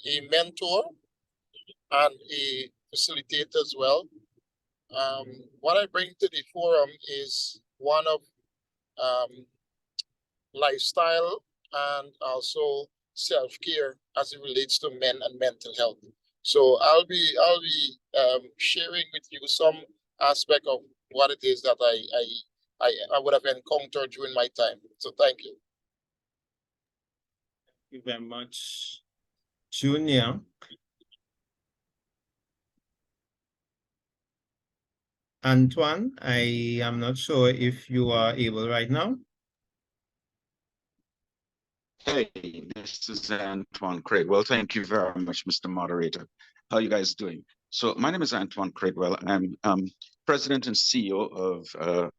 a mentor and a facilitator as well. What I bring to the forum is one of lifestyle and also self-care as it relates to men and mental health. So I'll be sharing with you some aspect of what it is that I would have encountered during my time. So thank you. Thank you very much, Junior. Antoine, I am not sure if you are able right now. Hey, this is Antoine Craigwell. Thank you very much, Mr. Moderator. How are you guys doing? So my name is Antoine Craigwell. I'm president and CEO of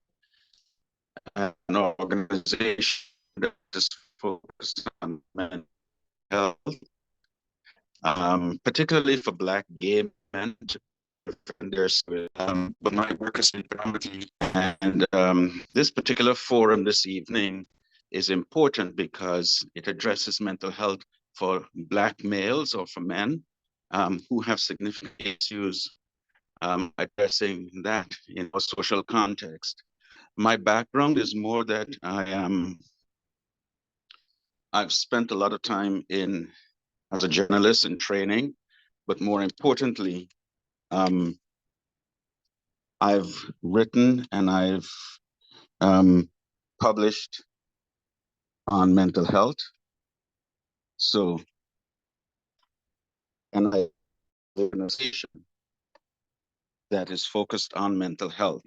an organization that is focused on mental health, particularly for Black gay men. But my work has been predominantly, and this particular forum this evening is important because it addresses mental health for Black males or for men who have significant issues addressing that in a social context. My background is more that I've spent a lot of time as a journalist in training, but more importantly, I've written and I've published on mental health. So, and I have an organization that is focused on mental health.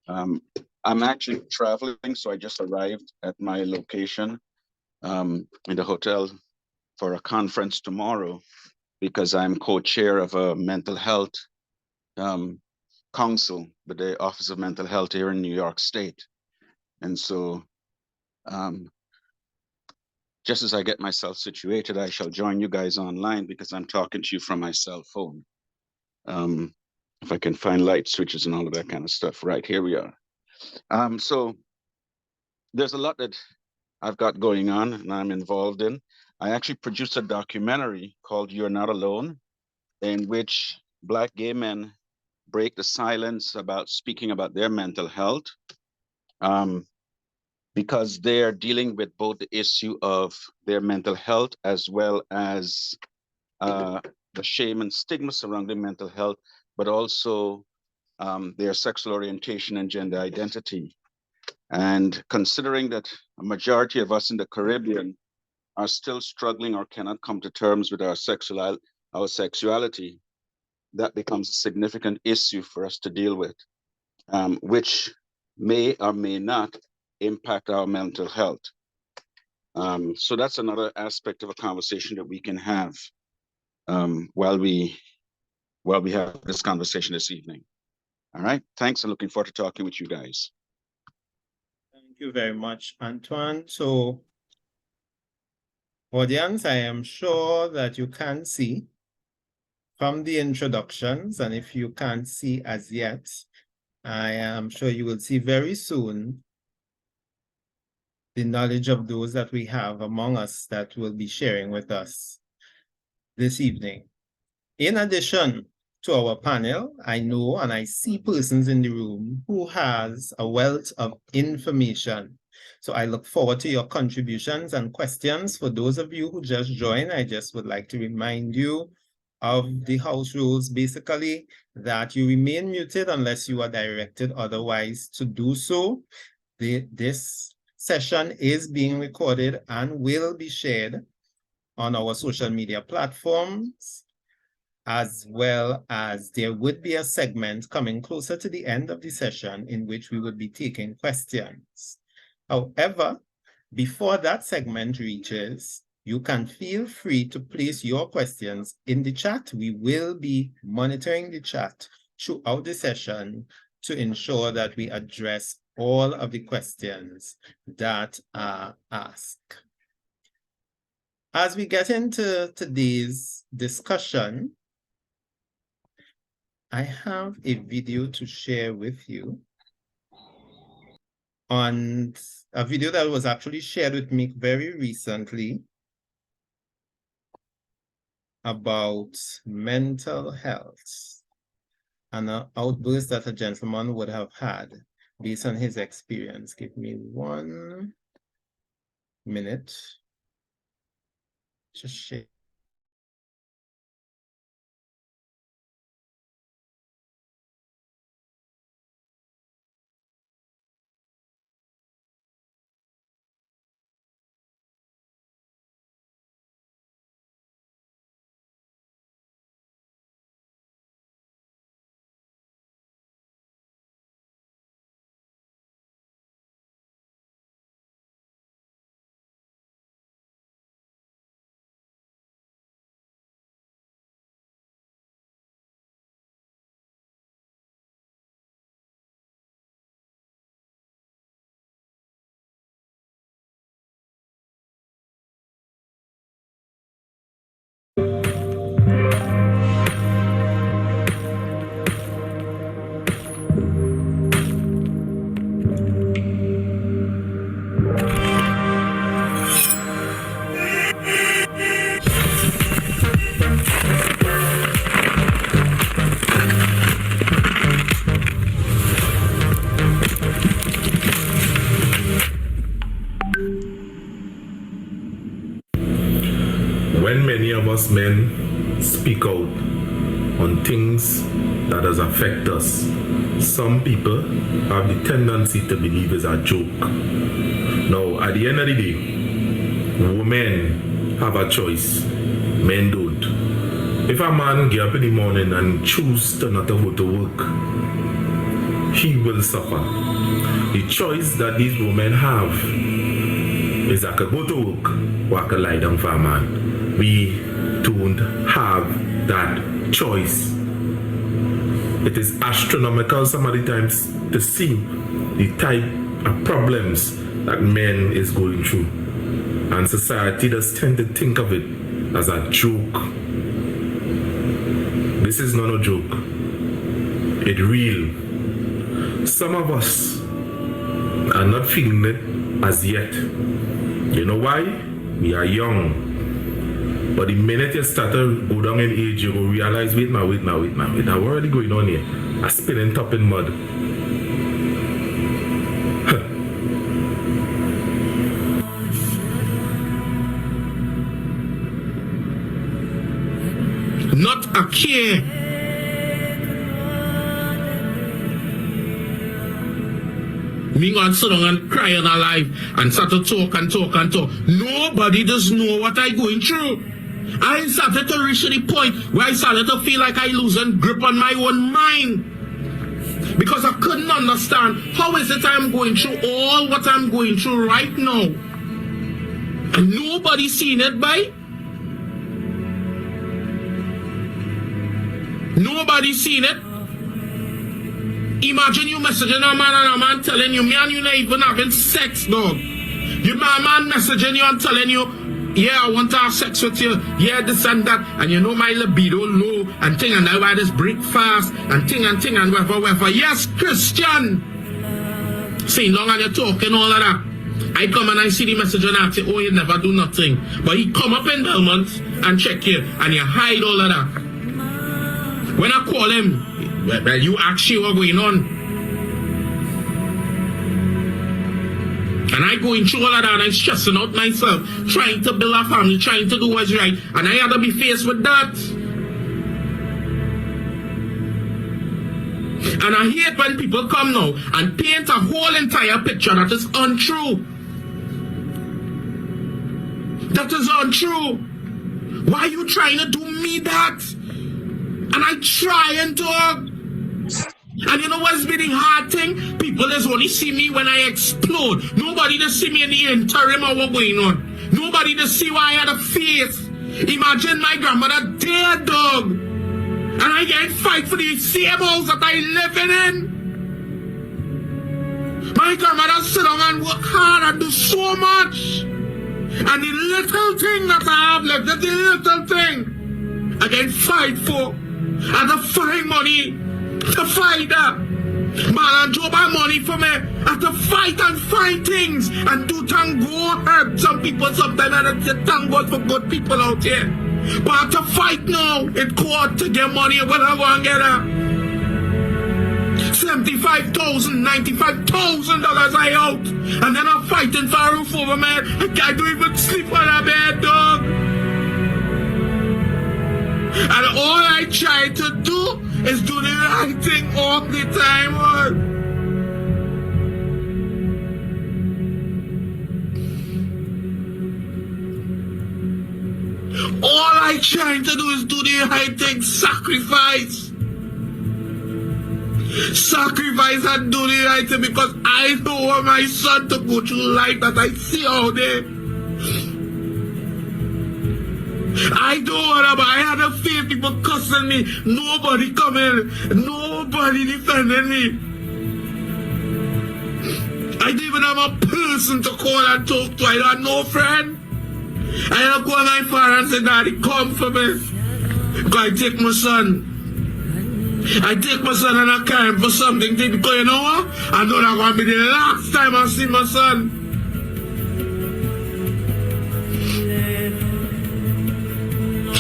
I'm actually traveling, so I just arrived at my location in the hotel for a conference tomorrow because I'm co-chair of a mental health council with the Office of Mental Health here in New York State. And so just as I get myself situated, I shall join you guys online because I'm talking to you from my cell phone. If I can find light switches and all of that kind of stuff. Right, here we are. So there's a lot that I've got going on and I'm involved in. I actually produced a documentary called You're Not Alone, in which Black gay men break the silence about speaking about their mental health. Because they're dealing with both the issue of their mental health as well as the shame and stigma surrounding mental health, but also their sexual orientation and gender identity. And considering that a majority of us in the Caribbean are still struggling or cannot come to terms with our sexuality, that becomes a significant issue for us to deal with, which may or may not impact our mental health. So that's another aspect of a conversation that we can have while we have this conversation this evening. All right, thanks. I'm looking forward to talking with you guys. Thank you very much, Antoine. So, audience, I am sure that you can see from the introductions, and if you can't see as yet, I am sure you will see very soon the knowledge of those that we have among us that will be sharing with us this evening. In addition to our panel, I know and I see persons in the room who has a wealth of information. So I look forward to your contributions and questions. For those of you who just joined, I just would like to remind you of the house rules, basically, that you remain muted unless you are directed otherwise to do so. This session is being recorded and will be shared on our social media platforms, as well as there would be a segment coming closer to the end of the session in which we would be taking questions. However, before that segment reaches, you can feel free to place your questions in the chat. We will be monitoring the chat throughout the session to ensure that we address all of the questions that are asked. As we get into today's discussion, I have a video to share with you on a video that was actually shared with me very recently. about mental health and an outburst that a gentleman would have had based on his experience. Give me 1 minute to share. When many of us men speak out on things that does affect us, some people have the tendency to believe it's a joke. Now, at the end of the day, women have a choice, men don't. If a man get up in the morning and choose to not to go to work, he will suffer. The choice that these women have is I could go to work or I could lie down for a man. We don't have that choice. It is astronomical some of the times to see the type of problems that men is going through. And society does tend to think of it as a joke. This is not a joke. It's real. Some of us are not feeling it as yet. You know why? We are young. But the minute you start to go down in age, you will realize, wait now, I'm already going on here. I'm spinning top in mud. Not a care. Me gonna sit down and cry on alive and start to talk and talk and talk. Nobody does know what I'm going through. I started to reach the point where I started to feel like I losing grip on my own mind. Because I couldn't understand how is it I'm going through all what I'm going through right now. And nobody seen it, by. Nobody seen it. Imagine you messaging a man and a man telling you, man, you're not even having sex, dog. Your man messaging you and telling you, yeah, I want to have sex with you, yeah, this and that, and you know my libido low, and thing, and I want this break fast, and thing, and whatever. Yes, Christian. Sitting long and you're talking all of that. I come and I see the message and I say, oh, you never do nothing. But he come up in Belmont and check you, and you hide all of that. When I call him, well, you ask you what's going on. And I going through all of that and I'm stressing out myself, trying to build a family, trying to do what's right. And I had to be faced with that. And I hate when people come now and paint a whole entire picture that is untrue. That is untrue. Why are you trying to do me that? And I try and talk. And you know what's been the hard thing? People just only see me when I explode. Nobody just see me in the interim of what's going on. Nobody just see why I had a face. Imagine my grandmother dead, dog. And I get fight for the same house that I living in. My grandmother sit down and work hard and do so much. And the little thing that I have left, the little thing, I get fight for. And to find money to fight that. Man, and Joe buy money for me. And to fight and find things. And do tango help some people sometimes. And I say thank God for good people out here. But I have to fight now in court to get money when I go and get her. $75,000, $95,000 I out. And then I'm fighting for a roof over my head. I can't even sleep on a bed, dog. And all I try to do is do the right thing all the time, man. All I trying to do is do the right thing, sacrifice. Sacrifice and do the right thing because I don't want my son to go through life that I see out there. I don't want to, but I had a few people cussing me. Nobody coming, nobody defending me. I didn't even have a person to call and talk to. I had no friend. I had to go to my father and say, Daddy, come for me. Because I take my son. I take my son and I carry him for something because you know what? I know that's going to be the last time I see my son.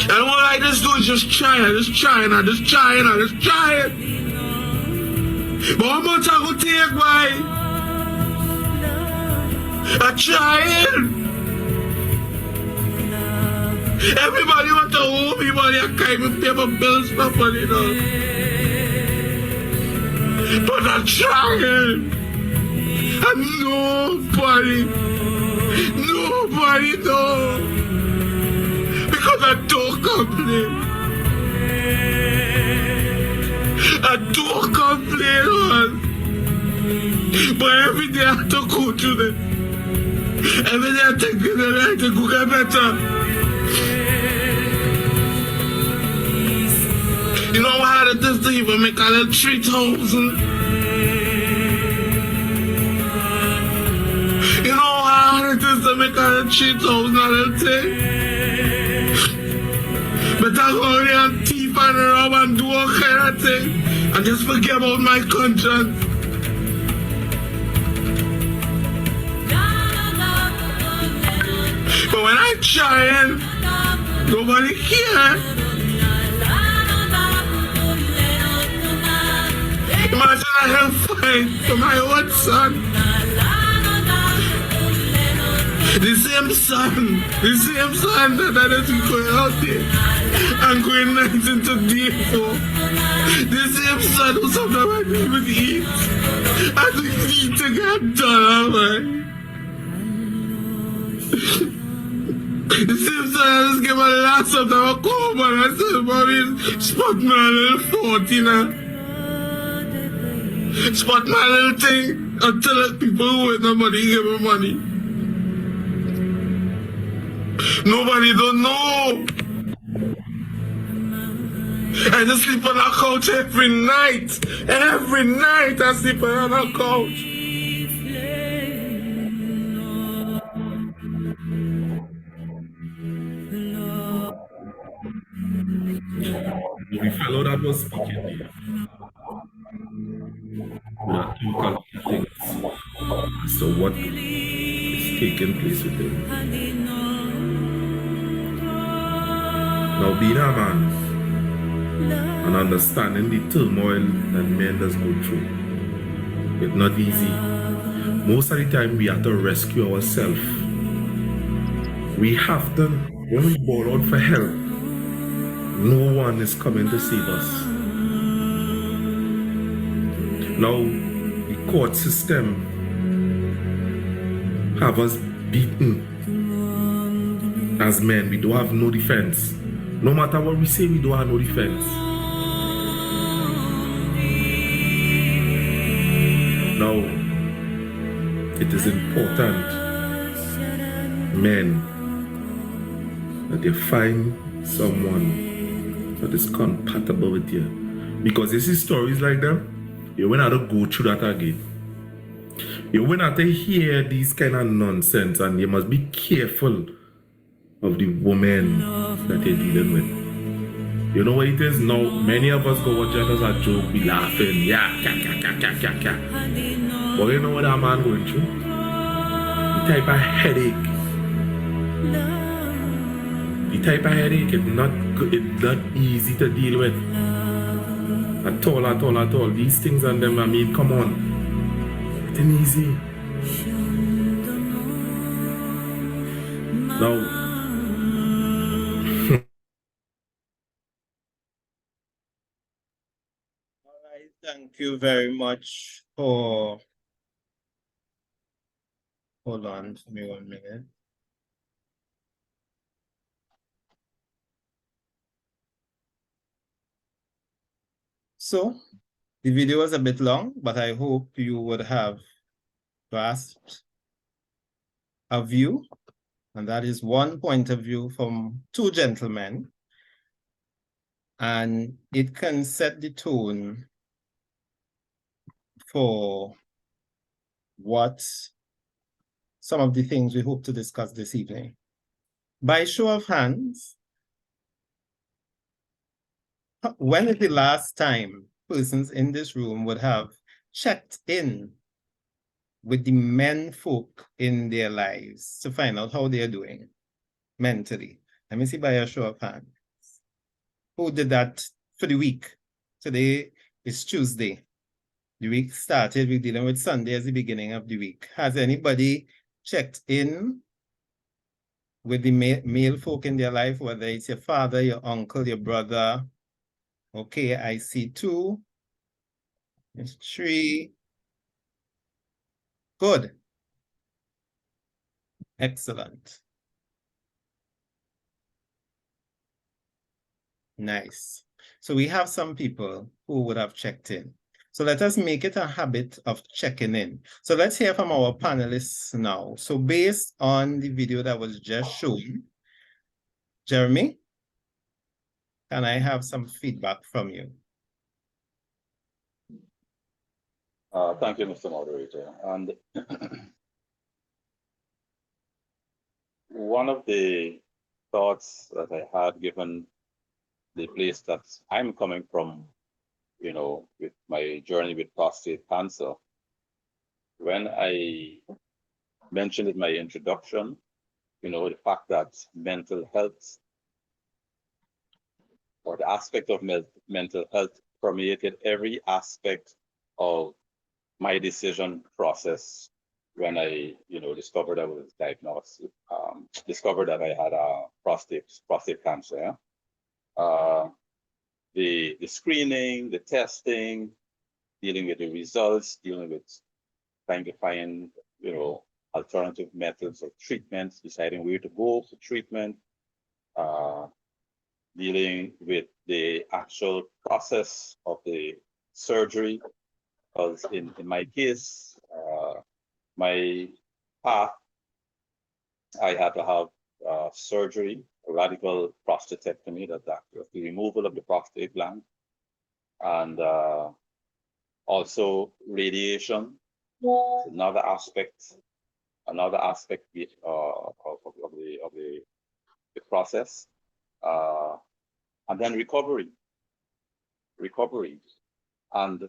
And all I just do is just try it. But how much I go take, boy? I'm trying. Everybody want to hold me, but I can't even pay my bills properly, you know. But I'm trying. And nobody knows. Because I don't complain. Man. But every day I have to go through this. Every day I take the right to go get better. You know how hard it is to even make a little 3,000? You know how hard it is to make a little 3,000 a little thing? But I go and thief and rob and do all kind of thing and just forget about my conscience. But when I try, nobody cares. Imagine I have fight for my own son. The same son that I didn't go out there and going night into day for. The same son who sometimes I didn't even eat. I didn't eat to get done, man. The same son I just gave my last of them a call, and I said, Mommy, spot my little 40 now. Spot my little thing and tell people who with no money, give me money. Nobody don't know. I just sleep on a couch every night. Every night I sleep on a couch. The fellow that was speaking here. We are talking things as to what is taking place with him. Now, being a man and understanding the turmoil that men does go through, it's not easy. Most of the time, we have to rescue ourselves. We have to, when we call out for help, no one is coming to save us. Now, the court system have us beaten as men. We don't have no defense. No matter what we say, we don't have no defense. Now, it is important, men, that you find someone that is compatible with you. Because you see stories like that, you won't have to go through that again. You won't have to hear these kind of nonsense, and you must be careful of the woman that you're dealing with. You know what it is now? Many of us go watch it as a joke, be laughing, yeah, ka. But you know what that man going through? The type of headache, the heavy type of headache. It's not easy to deal with. At all. These things and them, I mean, come on. It ain't easy. Now, All right, thank you very much for. Hold on for me 1 minute. So the video was a bit long, but I hope you would have grasped a view, and that is one point of view from two gentlemen, and it can set the tone for what some of the things we hope to discuss this evening. By show of hands, when is the last time persons in this room would have checked in with the men folk in their lives to find out how they're doing mentally? Let me see by a show of hands. Who did that for the week? Today is Tuesday. The week started, we're dealing with Sunday as the beginning of the week. Has anybody checked in with the male folk in their life, whether it's your father, your uncle, your brother? Okay, I see 2. There's 3. Good. Excellent. Nice. So we have some people who would have checked in. So let us make it a habit of checking in. So let's hear from our panelists now. So based on the video that was just shown, Jeremy, can I have some feedback from you? Thank you, Mr. Moderator. And one of the thoughts that I had, given the place that I'm coming from, you know, with my journey with prostate cancer, when I mentioned in my introduction, you know, the fact that mental health, or the aspect of mental health, permeated every aspect of my decision process when I, you know, discovered I was diagnosed, discovered that I had a prostate cancer. The screening, the testing, dealing with the results, dealing with trying to find, you know, alternative methods of treatment, deciding where to go for treatment, dealing with the actual process of the surgery. Because in my case, my path, I had to have surgery, a radical prostatectomy, that's the removal of the prostate gland, and also radiation, another aspect of the process, and then recovery, and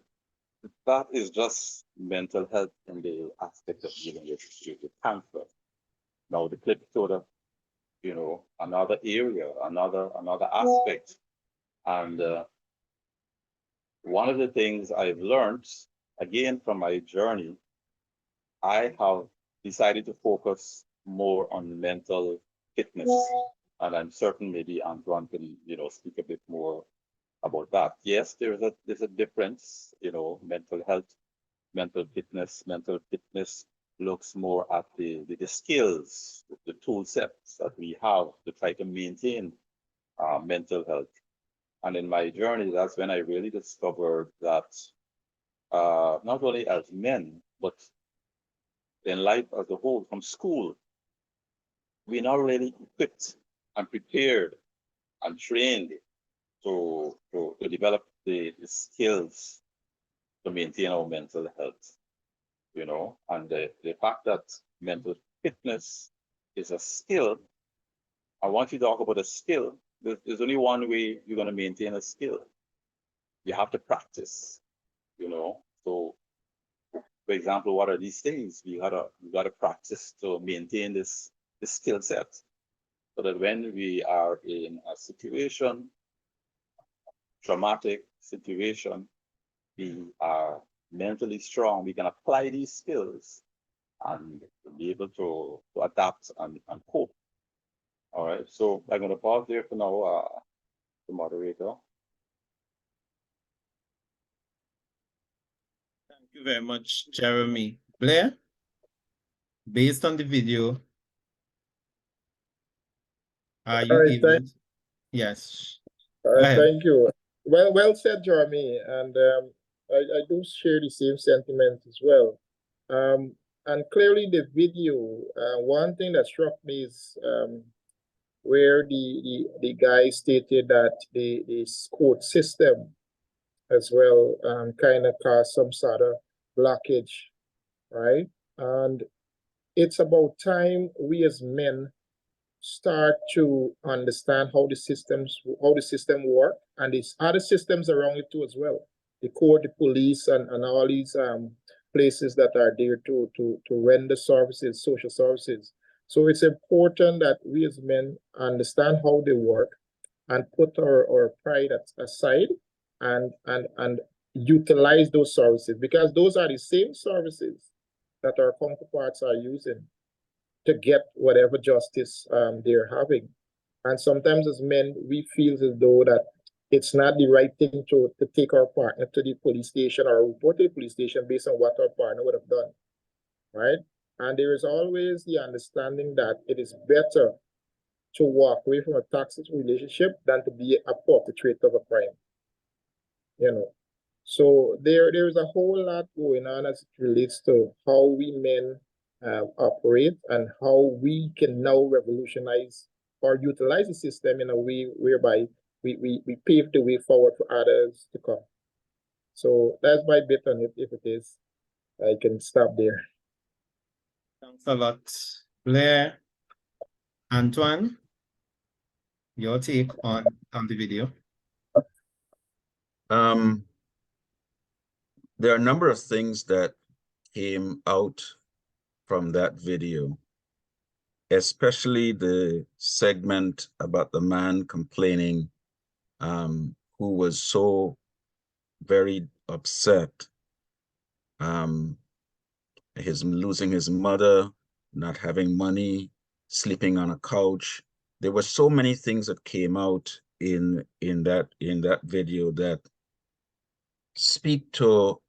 that is just mental health in the aspect of dealing with cancer. Now the clip showed up, you know, another area, another aspect, and one of the things I've learned, again from my journey, I have decided to focus more on mental fitness, and I'm certain maybe Antoine can, you know, speak a bit more about that. Yes, there's a difference, you know, mental health, mental fitness looks more at the skills, the tool sets that we have to try to maintain mental health. And in my journey, that's when I really discovered that not only as men, but in life as a whole, from school, we're not really equipped and prepared and trained to develop the skills to maintain our mental health, you know, and the fact that mental fitness is a skill. I want you to talk about a skill. There's only one way you're going to maintain a skill. You have to practice, you know. So, for example, what are these things? You gotta practice to maintain this skill set. so that when we are in a situation, traumatic situation, we are mentally strong, we can apply these skills and be able to adapt and cope. All right, so I'm going to pause there for now, the moderator. Thank you very much, Jeremy. Blair, based on the video, are you right, able? Yes. All Go right, ahead. thank you. Well said, Jeremy, and I do share the same sentiment as well. And clearly, the video. One thing that struck me is where the guy stated that the court system as well kind of caused some sort of blockage, right? And it's about time we as men start to understand how the system work, and these other systems around it too as well. The court, the police, and all these places that are there to render services, social services. So it's important that we as men understand how they work and put our pride aside and utilize those services, because those are the same services that our counterparts are using to get whatever justice they're having. And sometimes as men, we feel as though that it's not the right thing to take our partner to the police station or report to the police station based on what our partner would have done, right? And there is always the understanding that it is better to walk away from a toxic relationship than to be a perpetrator of a crime, you know. So there's a whole lot going on as it relates to how we men operate and how we can now revolutionize or utilize the system in a way whereby we pave the way forward for others to come. So that's my bit on it. If it is, I can stop there. Thanks a lot, Blair. Antoine, your take on the video. There are a number of things that came out from that video, especially the segment about the man complaining, who was so very upset, his losing his mother, not having money, sleeping on a couch. There were so many things that came out in that video that speak to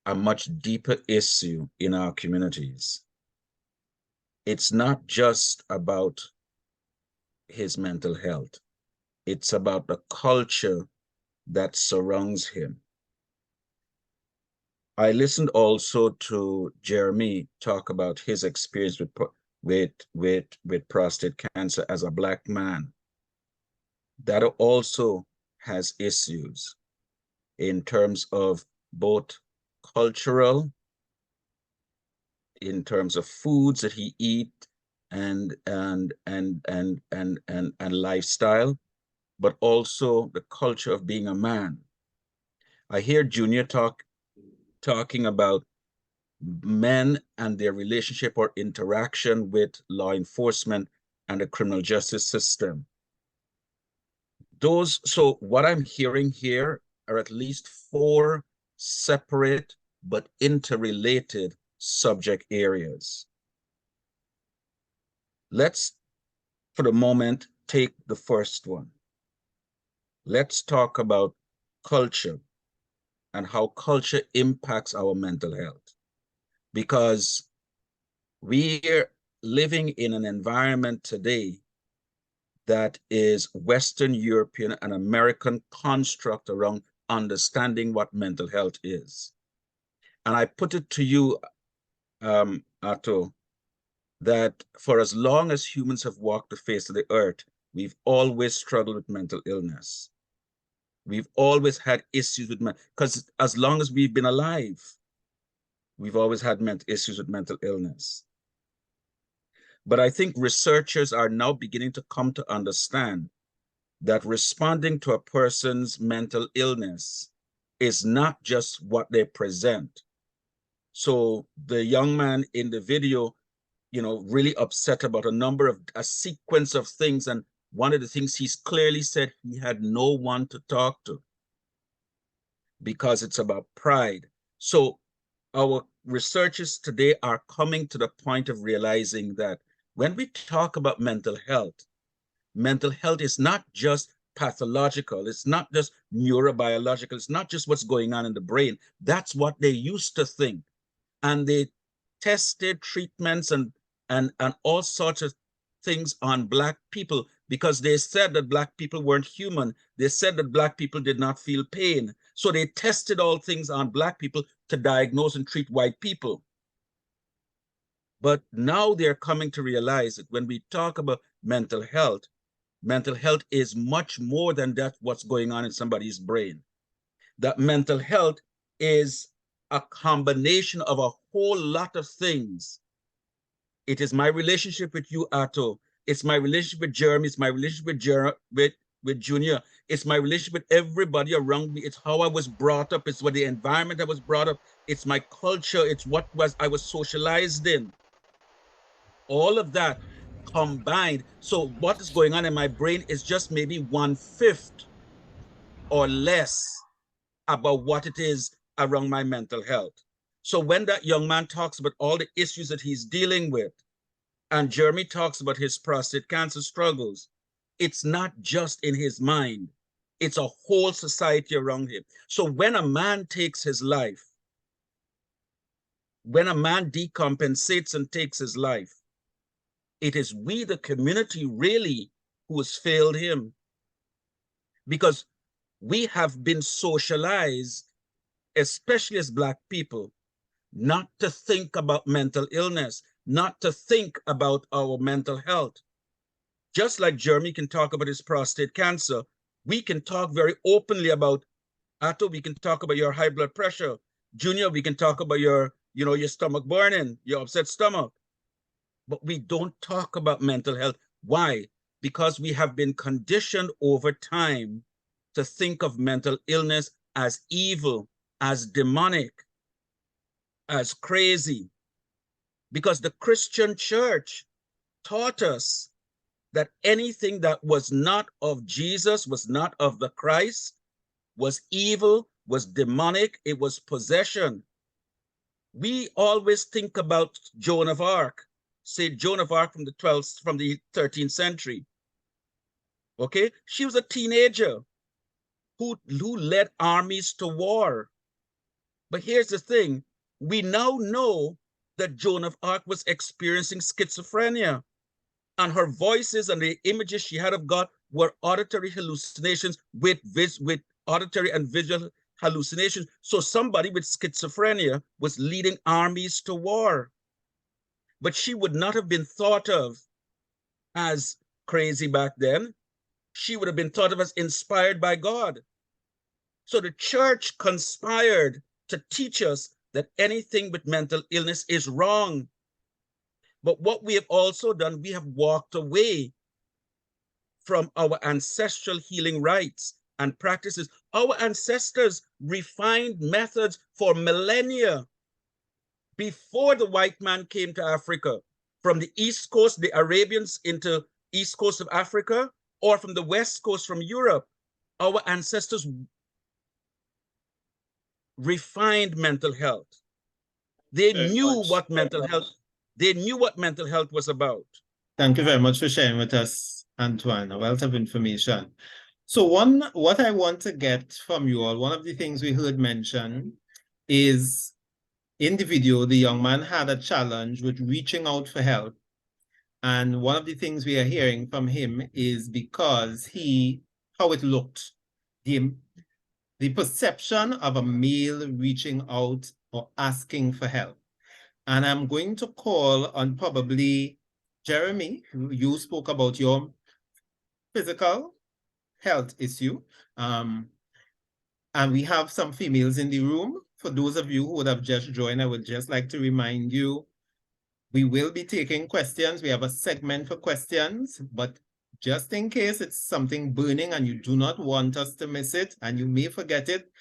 a much deeper issue in our communities. It's not just about his mental health. It's about the culture that surrounds him. I listened also to Jeremy talk about his experience with prostate cancer as a Black man. That also has issues in terms of both cultural, in terms of foods that he eat and lifestyle, but also the culture of being a man. I hear Junior talking about men and their relationship or interaction with law enforcement and the criminal justice system. So what I'm hearing here are at least 4 separate but interrelated subject areas. Let's, for the moment, take the first one. Let's talk about culture and how culture impacts our mental health. Because we're living in an environment today that is Western European and American construct around understanding what mental health is. And I put it to you, Ato, that for as long as humans have walked the face of the earth, we've always struggled with mental illness. We've always had issues with because as long as we've been alive, we've always had issues with mental illness. But I think researchers are now beginning to come to understand that responding to a person's mental illness is not just what they present. So the young man in the video really upset about a sequence of things. And one of the things he's clearly said, he had no one to talk to because it's about pride. So our researchers today are coming to the point of realizing that when we talk about mental health is not just pathological, it's not just neurobiological, it's not just what's going on in the brain. That's what they used to think. And they tested treatments and all sorts of things on Black people because they said that Black people weren't human. They said that Black people did not feel pain. So they tested all things on Black people to diagnose and treat white people. But now they're coming to realize that when we talk about mental health is much more than that, what's going on in somebody's brain. That mental health is a combination of a whole lot of things. It is my relationship with you, Atto. It's my relationship with Jeremy. It's my relationship with Junior. It's my relationship with everybody around me. It's how I was brought up. It's what the environment I was brought up. It's my culture. It's what I was socialized in. All of that combined. So what is going on in my brain is just maybe 1/5 or less about what it is around my mental health. So when that young man talks about all the issues that he's dealing with, and Jeremy talks about his prostate cancer struggles, it's not just in his mind, it's a whole society around him. So when a man takes his life, when a man decompensates and takes his life, it is we, the community, really, who has failed him. Because we have been socialized, especially as Black people, not to think about mental illness, not to think about our mental health. Just like Jeremy can talk about his prostate cancer, we can talk very openly about, Atto, we can talk about your high blood pressure. Junior, we can talk about your stomach burning, your upset stomach. But we don't talk about mental health. Why? Because we have been conditioned over time to think of mental illness as evil, as demonic, as crazy. Because the Christian church taught us that anything that was not of Jesus, was not of the Christ, was evil, was demonic, it was possession. We always think about Joan of Arc, say Joan of Arc from the 13th century. Okay, she was a teenager who led armies to war. But here's the thing, we now know that Joan of Arc was experiencing schizophrenia, and her voices and the images she had of God were auditory hallucinations with auditory and visual hallucinations. So somebody with schizophrenia was leading armies to war. But she would not have been thought of as crazy back then. She would have been thought of as inspired by God. So the church conspired to teach us that anything with mental illness is wrong. But what we have also done, we have walked away from our ancestral healing rites and practices. Our ancestors refined methods for millennia before the white man came to Africa. From the East Coast, the Arabians into East Coast of Africa, or from the West Coast from Europe, our ancestors refined mental health. They knew what mental health was about. Thank you very much for sharing with us, Antoine, a wealth of information. So what I want to get from you all, one of the things we heard mentioned is in the video, the young man had a challenge with reaching out for help. And one of the things we are hearing from him is because how it looked, the perception of a male reaching out or asking for help. And I'm going to call on probably Jeremy, you spoke about your physical health issue. And we have some females in the room. For those of you who would have just joined, I would just like to remind you, we will be taking questions. We have a segment for questions, but just in case it's something burning and you do not want us to miss it, and you may forget it,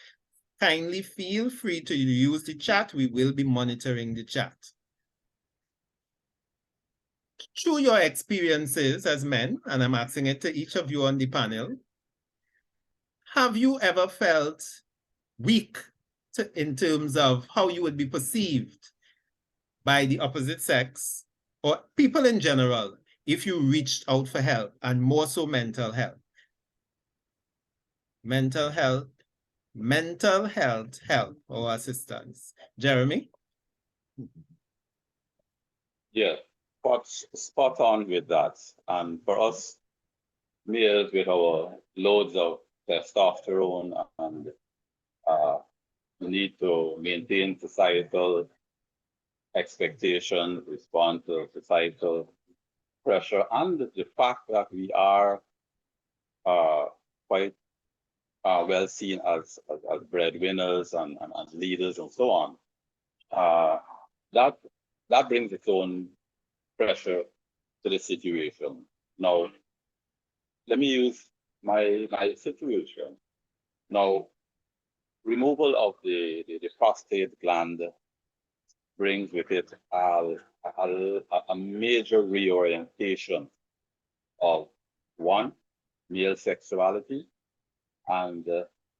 kindly feel free to use the chat. We will be monitoring the chat. through your experiences as men, and I'm asking it to each of you on the panel, have you ever felt weak in terms of how you would be perceived by the opposite sex or people in general if you reached out for help, and more so mental health? Mental health help or assistance. Jeremy? Yeah, spot on with that. And for us males with our loads of testosterone and the need to maintain societal expectations, respond to societal pressure, and the fact that we are quite well seen as breadwinners and leaders and so on. That brings its own pressure to the situation. Now, let me use my situation. Now, removal of the prostate gland brings with it a major reorientation of one, male sexuality and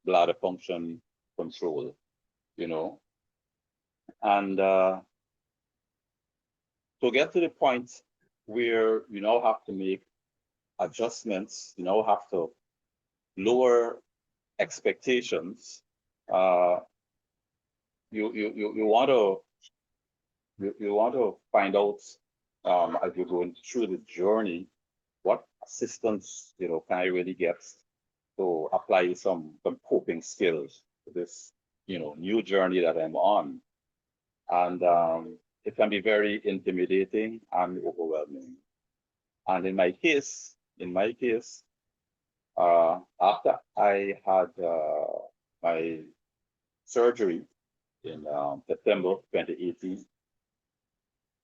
bladder function control, you know. And to get to the point where you now have to make adjustments, you now have to lower expectations. You want to find out as you're going through the journey, what assistance can I really get to apply some coping skills to this new journey that I'm on. And it can be very intimidating and overwhelming. And in my case, after I had my surgery in September 2018,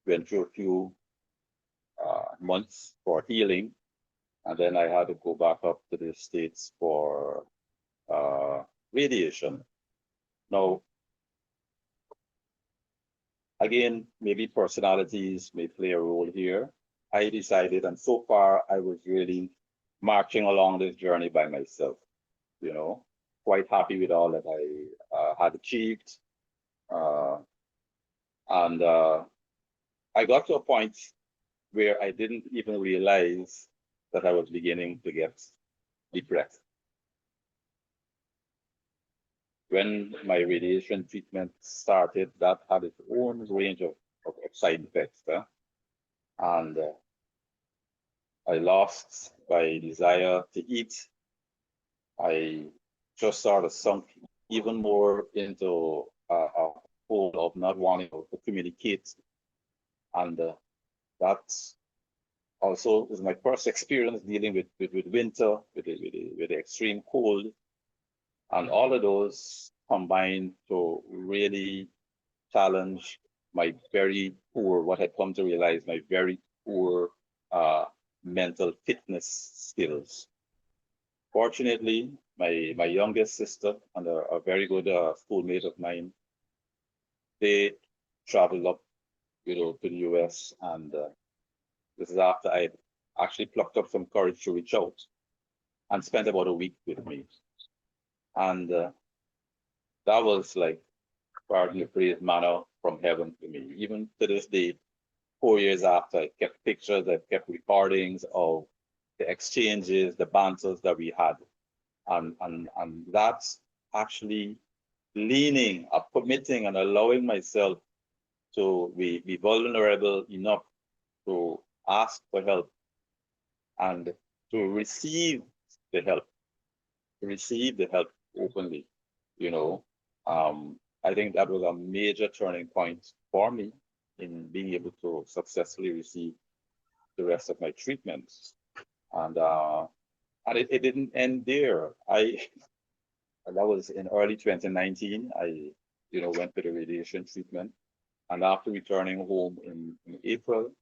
went through a few months for healing, and then I had to go back up to the States for radiation. Now, again, maybe personalities may play a role here. I decided, and so far I was really marching along this journey by myself, quite happy with all that I had achieved. And I got to a point where I didn't even realize that I was beginning to get depressed. When my radiation treatment started, that had its own range of side effects. And I lost my desire to eat. I just sort of sunk even more into a hole of not wanting to communicate. And that also was my first experience dealing with winter, with the extreme cold. And all of those combined to really challenge my very poor, what I come to realize, my very poor mental fitness skills. Fortunately, my youngest sister and a very good schoolmate of mine, they traveled up, to the US, and this is after I actually plucked up some courage to reach out, and spent about a week with me. And that was like, pardon the phrase, manna from heaven to me. Even to this day, 4 years after, I kept pictures, I kept recordings of the exchanges, the banters that we had. And that's actually leaning, committing and allowing myself to be vulnerable enough to ask for help and to receive the help openly, I think that was a major turning point for me in being able to successfully receive the rest of my treatments. And it didn't end there. That was in early 2019. I, went for the radiation treatment. And after returning home in April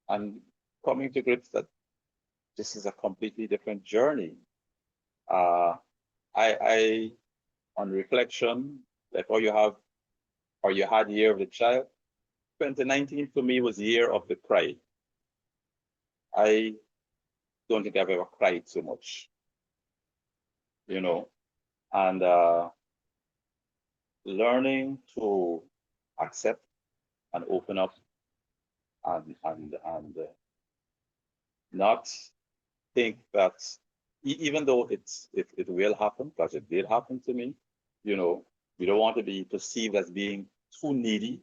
and coming to grips that this is a completely different journey, I on reflection, like you had Year of the Child, 2019 for me was the year of the cry. I don't think I've ever cried so much, you know, and learning to accept and open up and not think that even though it will happen, because it did happen to me, you know, you don't want to be perceived as being too needy,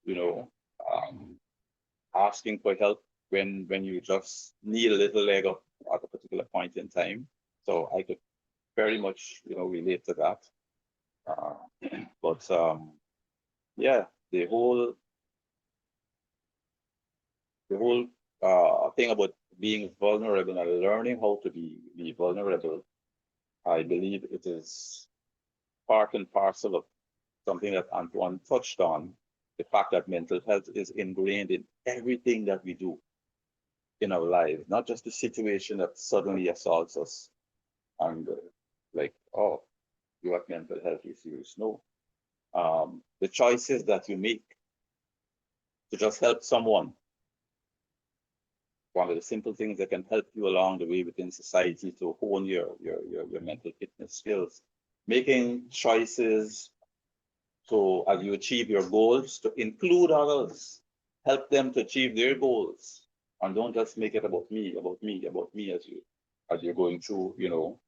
you know, asking for help when you just need a little leg up at a particular point in time. So I could very much, you know, relate to that. But yeah, the whole thing about being vulnerable and learning how to be vulnerable, I believe it is part and parcel of something that Antoine touched on, the fact that mental health is ingrained in everything that we do in our lives, not just the situation that suddenly assaults us and like, oh, you have mental health issues. No. The choices that you make to just help someone, one of the simple things that can help you along the way within society to hone your mental fitness skills, making choices so as you achieve your goals to include others, help them to achieve their goals, and don't just make it about me as you're going through, you know,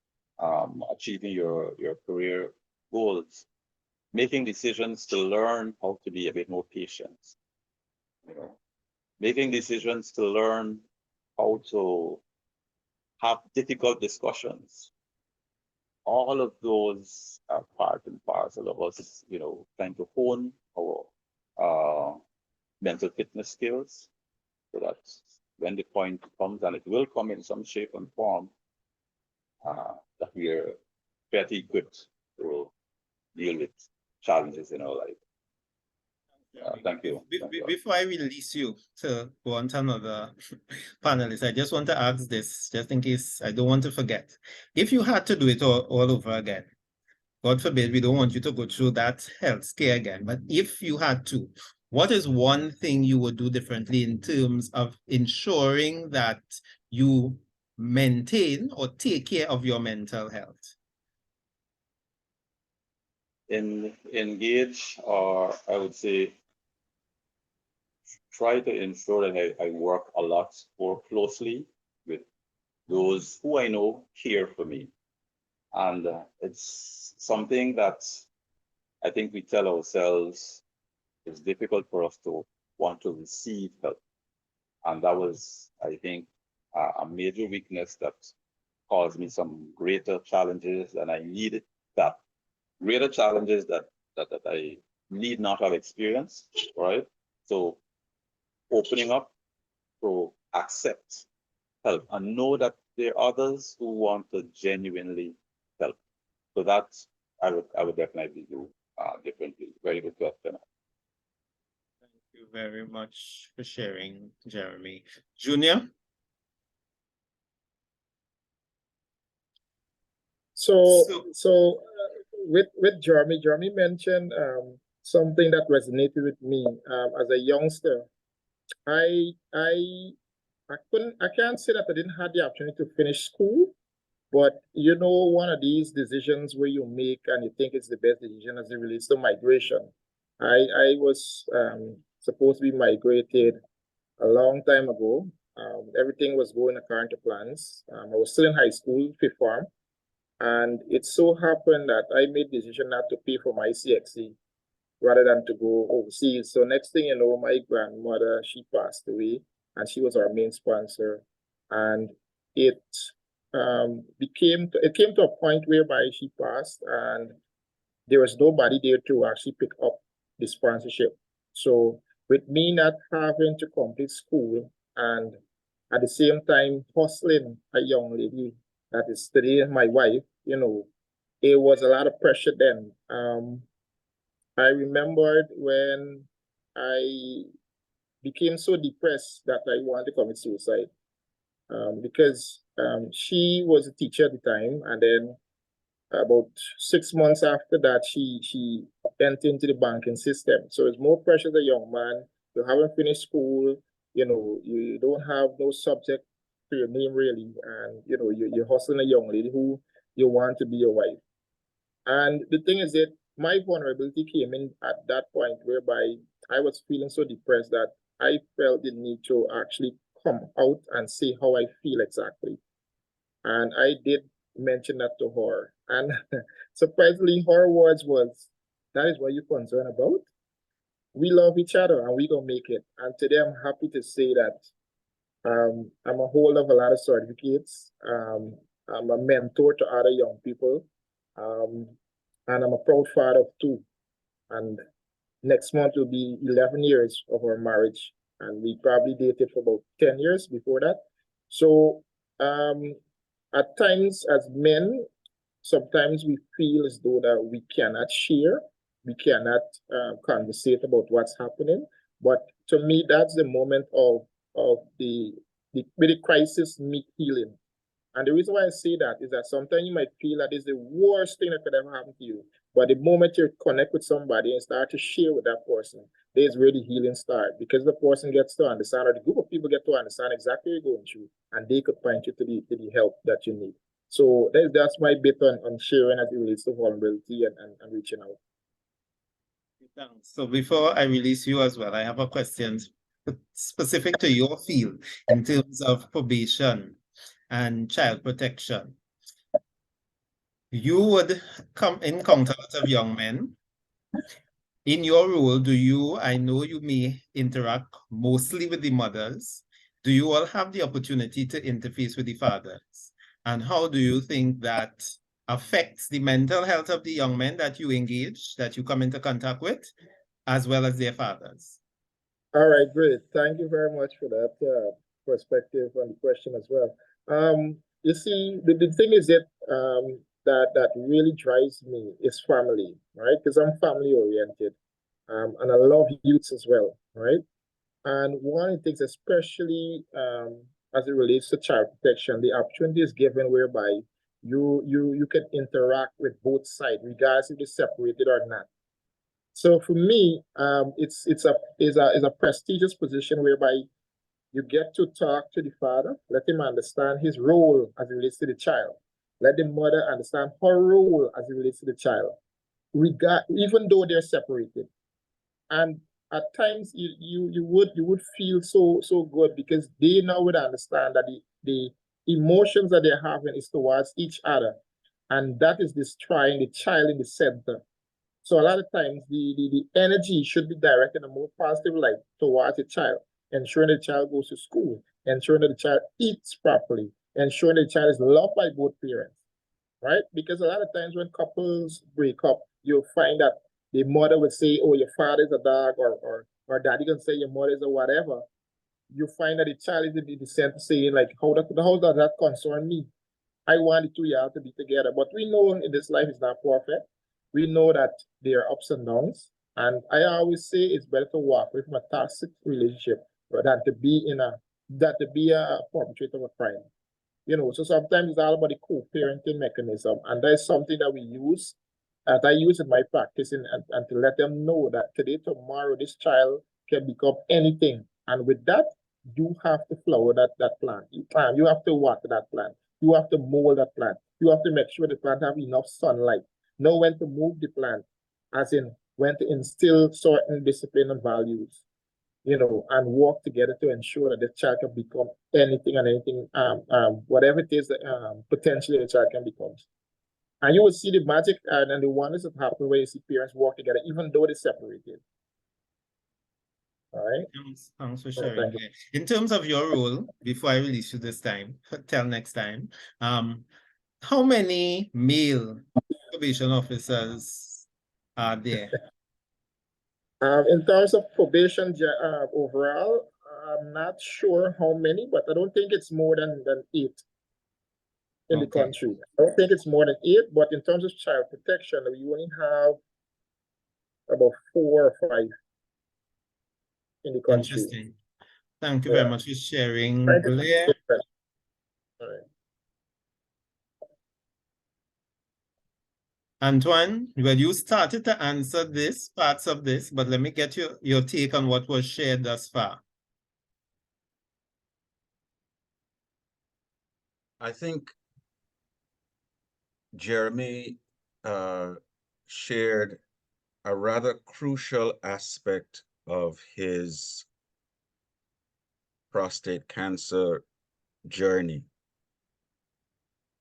achieving your career goals, making decisions to learn how to be a bit more patient, you know, making decisions to learn how to have difficult discussions. All of those are part and parcel of us, you know, trying to hone our mental fitness skills so that when the point comes, and it will come in some shape and form, that we are better equipped to deal with challenges in our life. Thank you. Before I release you to go on to another panelist, I just want to ask this, just in case I don't want to forget. If you had to do it all over again, God forbid, we don't want you to go through that health scare again, but if you had to, what is one thing you would do differently in terms of ensuring that you maintain or take care of your mental health? Engage, or I would say, try to ensure that I work a lot more closely with those who I know care for me. And it's something that I think we tell ourselves is difficult for us to want to receive help. And that was, I think, a major weakness that caused me some greater challenges, and I needed that greater challenges that I need not have experienced, right? So opening up to accept help and know that there are others who want to genuinely help. So that's, I would definitely do differently. Very good question. Thank you very much for sharing, Jeremy. Junior? With Jeremy mentioned something that resonated with me as a youngster. I can't say that I didn't have the opportunity to finish school, but you know, one of these decisions where you make and you think it's the best decision as it relates to migration. I was supposed to be migrated a long time ago. Everything was going according to plans. I was still in high school, fifth form. And it so happened that I made the decision not to pay for my CXC rather than to go overseas. So next thing you know, my grandmother, she passed away, and she was our main sponsor. And it came to a point whereby she passed, and there was nobody there to actually pick up the sponsorship. So with me not having to complete school and at the same time hustling a young lady that is today my wife, you know, it was a lot of pressure then. I remembered when I became so depressed that I wanted to commit suicide because she was a teacher at the time, and then about 6 months after that, she entered into the banking system. So it's more pressure as a young man. You haven't finished school. You know, you don't have no subject to your name really, and you know, you're hustling a young lady who you want to be your wife. And the thing is that my vulnerability came in at that point whereby I was feeling so depressed that I felt the need to actually come out and say how I feel exactly. And I did mention that to her. And surprisingly, her words was, "That is what you're concerned about? We love each other and we gonna make it." And today I'm happy to say that I'm a holder of a lot of certificates. I'm a mentor to other young people. Um, and I'm a proud father of two. And next month will be 11 years of our marriage. And we probably dated for about 10 years before that. So at times as men, sometimes we feel as though that we cannot share, we cannot conversate about what's happening. But to me, that's the moment of the crisis meet healing. And the reason why I say that is that sometimes you might feel that is the worst thing that could ever happen to you. But the moment you connect with somebody and start to share with that person, there's where the healing starts, because the person gets to understand, or the group of people get to understand exactly what you're going through, and they could point you to the help that you need. So that's my bit on sharing as it relates to vulnerability and reaching out. Thanks. So before I release you as well, I have a question specific to your field in terms of probation and child protection. You would encounter a lot of young men. In your role, I know you may interact mostly with the mothers. Do you all have the opportunity to interface with the fathers? And how do you think that affects the mental health of the young men that you engage, that you come into contact with, as well as their fathers? All right, great. Thank you very much for that perspective on the question as well. You see, the thing is that that really drives me is family, right? Because I'm family oriented, and I love youths as well, right? And one of the things, especially as it relates to child protection, the opportunity is given whereby you can interact with both sides, regardless if they're separated or not. So for me, it's a prestigious position whereby you get to talk to the father, let him understand his role as it relates to the child. Let the mother understand her role as it relates to the child, even though they're separated. And at times you would feel so good because they now would understand that the emotions that they're having is towards each other, and that is destroying the child in the center. So a lot of times the energy should be directed in a more positive light towards the child, ensuring the child goes to school, ensuring that the child eats properly, ensuring the child is loved by both parents, right? Because a lot of times when couples break up, you'll find that the mother would say, "Oh, your father's a dog," or daddy can say your mother's a whatever. You find that the child is in the center saying, like, how does that concern me? I want the two y'all to be together. But we know in this life is not perfect. We know that there are ups and downs. And I always say it's better to walk away from a toxic relationship than to be a perpetrator of a crime. You know, so sometimes it's all about the co-parenting mechanism. And that's something that I use in my practice and to let them know that today, tomorrow, this child can become anything. And with that, you have to flower that plant. You have to water that plant. You have to mold that plant. You have to make sure the plant have enough sunlight. Know when to move the plant, as in when to instill certain discipline and values, you know, and work together to ensure that the child can become anything and anything, whatever it is that potentially the child can become. And you will see the magic and the wonders that happen when you see parents work together, even though they're separated. All right. Thanks for sharing. In terms of your role, before I release you this time, till next time, how many male probation officers are there? In terms of probation overall, I'm not sure how many, but I don't think it's more than 8 in the country. I don't think it's more than 8, but in terms of child protection, we only have about 4 or 5 in the country. Interesting. Thank you very much for sharing, Blair. All right. Antoine, well, you started to answer parts of this, but let me get your take on what was shared thus far. I think Jeremy shared a rather crucial aspect of his prostate cancer journey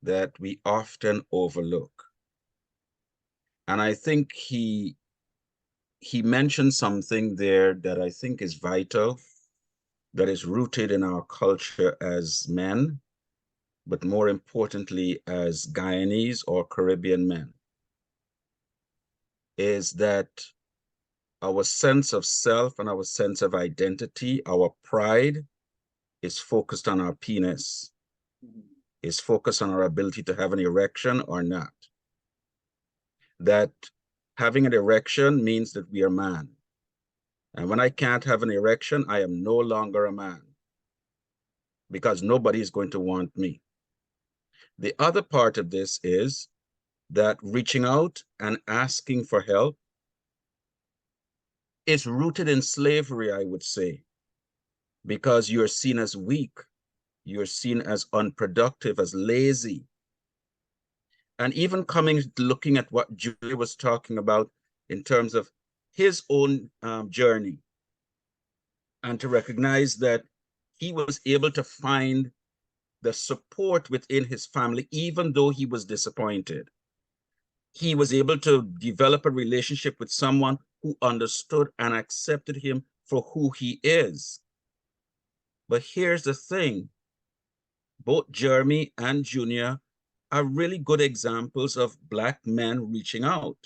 that we often overlook. And I think he mentioned something there that I think is vital, that is rooted in our culture as men, but more importantly, as Guyanese or Caribbean men, is that our sense of self and our sense of identity, our pride, is focused on our penis, is focused on our ability to have an erection or not. That having an erection means that we are man. And when I can't have an erection, I am no longer a man, because nobody is going to want me. The other part of this is that reaching out and asking for help is rooted in slavery, I would say, because you're seen as weak, you're seen as unproductive, as lazy. And even looking at what Julie was talking about in terms of his own journey, and to recognize that he was able to find the support within his family, even though he was disappointed. He was able to develop a relationship with someone who understood and accepted him for who he is. But here's the thing, both Jeremy and Junior are really good examples of Black men reaching out.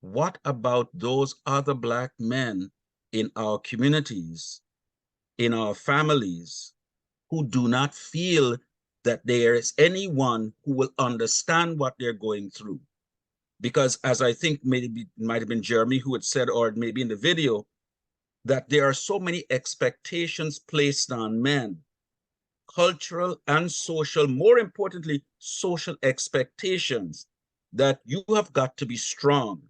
What about those other Black men in our communities, in our families, who do not feel that there is anyone who will understand what they're going through? Because as I think maybe might have been Jeremy who had said, or maybe in the video, that there are so many expectations placed on men, cultural and social, more importantly, social expectations, that you have got to be strong,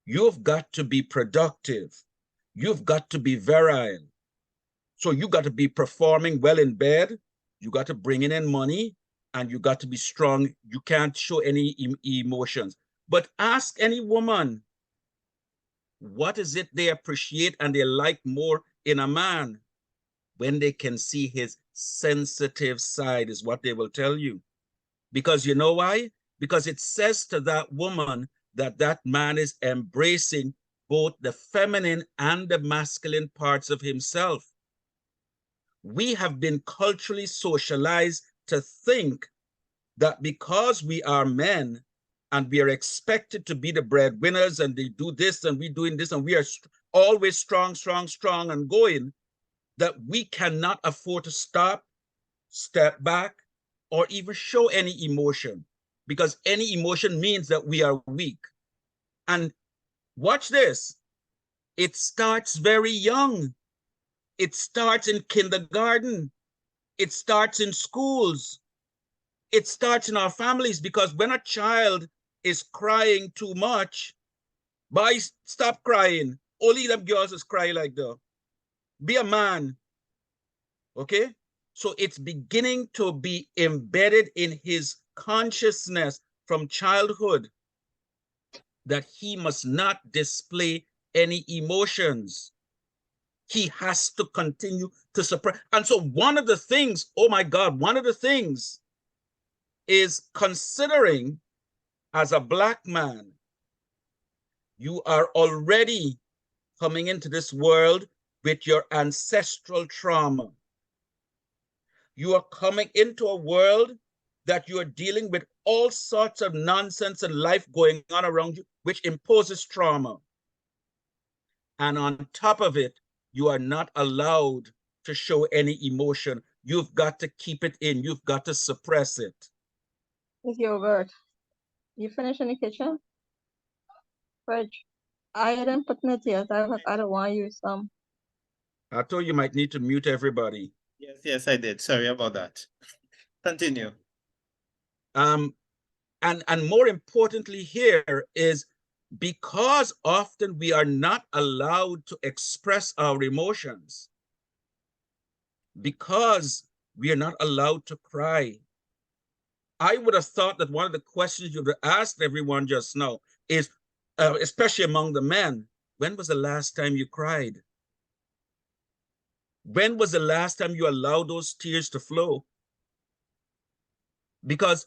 you've got to be productive, you've got to be virile. So you got to be performing well in bed, you got to bring in money, and you got to be strong. You can't show any emotions. But ask any woman, what is it they appreciate and they like more in a man? When they can see his sensitive side is what they will tell you. Because you know why? Because it says to that woman that that man is embracing both the feminine and the masculine parts of himself. We have been culturally socialized to think that because we are men and we are expected to be the breadwinners and they do this and we doing this and we are always strong, strong, strong and going, that we cannot afford to stop, step back, or even show any emotion, because any emotion means that we are weak. And watch this, it starts very young. It starts in kindergarten. It starts in schools. It starts in our families, because when a child is crying too much, boy, stop crying. Only them girls is crying like that. Be a man, okay? So it's beginning to be embedded in his consciousness from childhood that he must not display any emotions. He has to continue to suppress. And so one of the things, oh my God, one of the things is considering as a Black man, you are already coming into this world with your ancestral trauma. You are coming into a world that you are dealing with all sorts of nonsense and life going on around you, which imposes trauma. And on top of it, you are not allowed to show any emotion. You've got to keep it in. You've got to suppress it. It's yogurt. You finish in the kitchen? Fridge. I didn't put it yet. I don't want you some. I told you might need to mute everybody. Yes, I did. Sorry about that. Continue. And more importantly here is, because often we are not allowed to express our emotions, because we are not allowed to cry. I would have thought that one of the questions you would have asked everyone just now is, especially among the men, when was the last time you cried? When was the last time you allowed those tears to flow? Because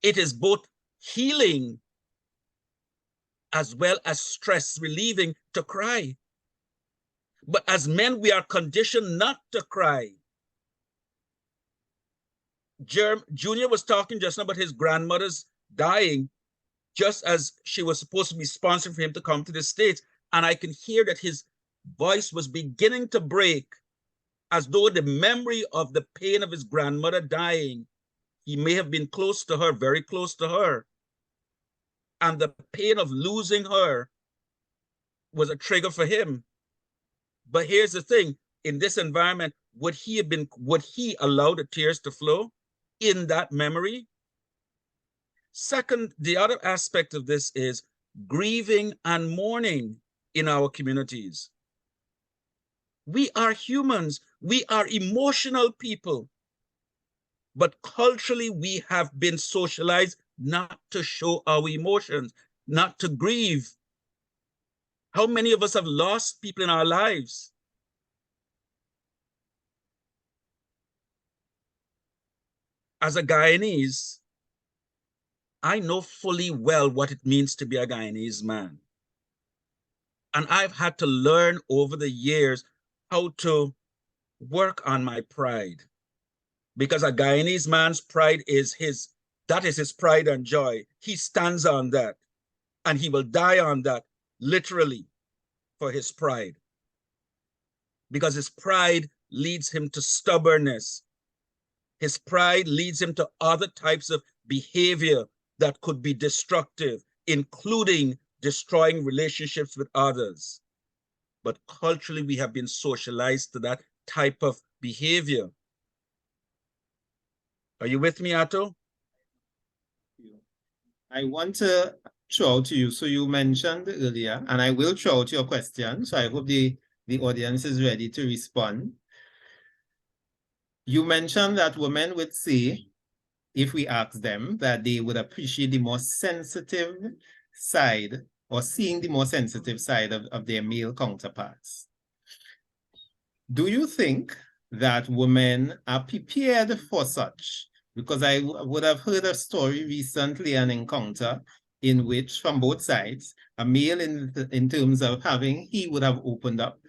it is both healing as well as stress relieving to cry. But as men, we are conditioned not to cry. Junior was talking just now about his grandmother's dying, just as she was supposed to be sponsoring for him to come to the States. And I can hear that his voice was beginning to break, as though the memory of the pain of his grandmother dying, he may have been close to her, very close to her. And the pain of losing her was a trigger for him. But here's the thing, in this environment, would he allow the tears to flow in that memory? Second, the other aspect of this is grieving and mourning in our communities. We are humans, we are emotional people, but culturally we have been socialized not to show our emotions, not to grieve. How many of us have lost people in our lives? As a Guyanese, I know fully well what it means to be a Guyanese man. And I've had to learn over the years how to work on my pride. Because a Guyanese man's pride is his pride and joy. He stands on that, and he will die on that, literally, for his pride. Because his pride leads him to stubbornness. His pride leads him to other types of behavior that could be destructive, including destroying relationships with others. But culturally, we have been socialized to that type of behavior. Are you with me, Atto? I want to throw out to you. So you mentioned earlier, and I will throw out your question. So I hope the audience is ready to respond. You mentioned that women would say, if we ask them, that they would appreciate the more sensitive side or seeing the more sensitive side of their male counterparts. Do you think that women are prepared for such? Because I would have heard a story recently, an encounter in which, from both sides, a male in terms of he would have opened up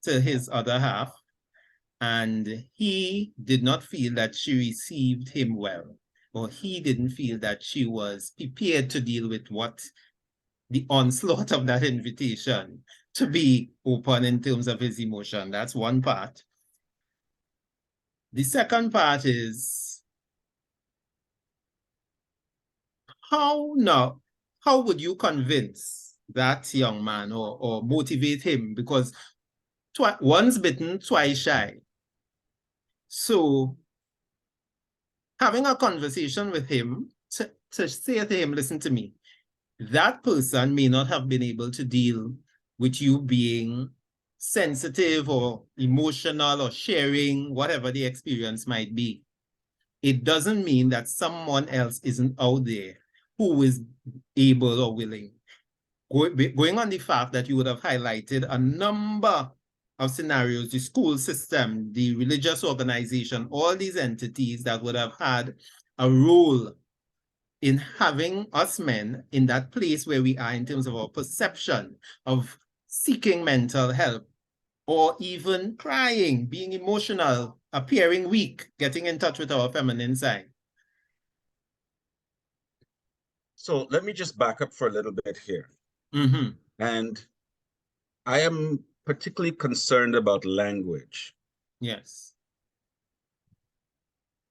to his other half, and he did not feel that she received him well, or he didn't feel that she was prepared to deal with the onslaught of that invitation to be open in terms of his emotion. That's one part. The second part is, how would you convince that young man or motivate him? Because once bitten, twice shy. So having a conversation with him to say to him, listen to me, that person may not have been able to deal with you being sensitive or emotional or sharing whatever the experience might be. It doesn't mean that someone else isn't out there who is able or willing. Going on the fact that you would have highlighted a number of scenarios, the school system, the religious organization, all these entities that would have had a role in having us men in that place where we are in terms of our perception of seeking mental help, or even crying, being emotional, appearing weak, getting in touch with our feminine side. So let me just back up for a little bit here. Mm-hmm. And I am particularly concerned about language. Yes.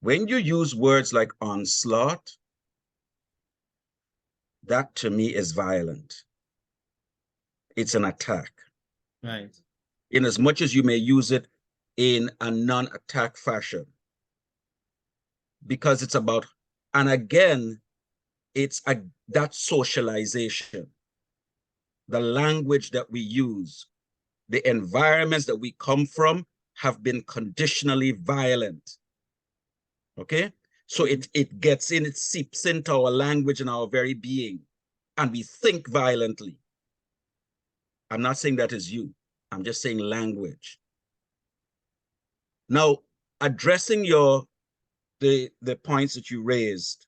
When you use words like onslaught, that to me is violent. It's an attack. Right. In as much as you may use it in a non-attack fashion. Because it's about, and again, it's that socialization. The language that we use, the environments that we come from have been conditionally violent. Okay? So it gets in, it seeps into our language and our very being, and we think violently. I'm not saying that is you. I'm just saying language. Now, addressing the points that you raised,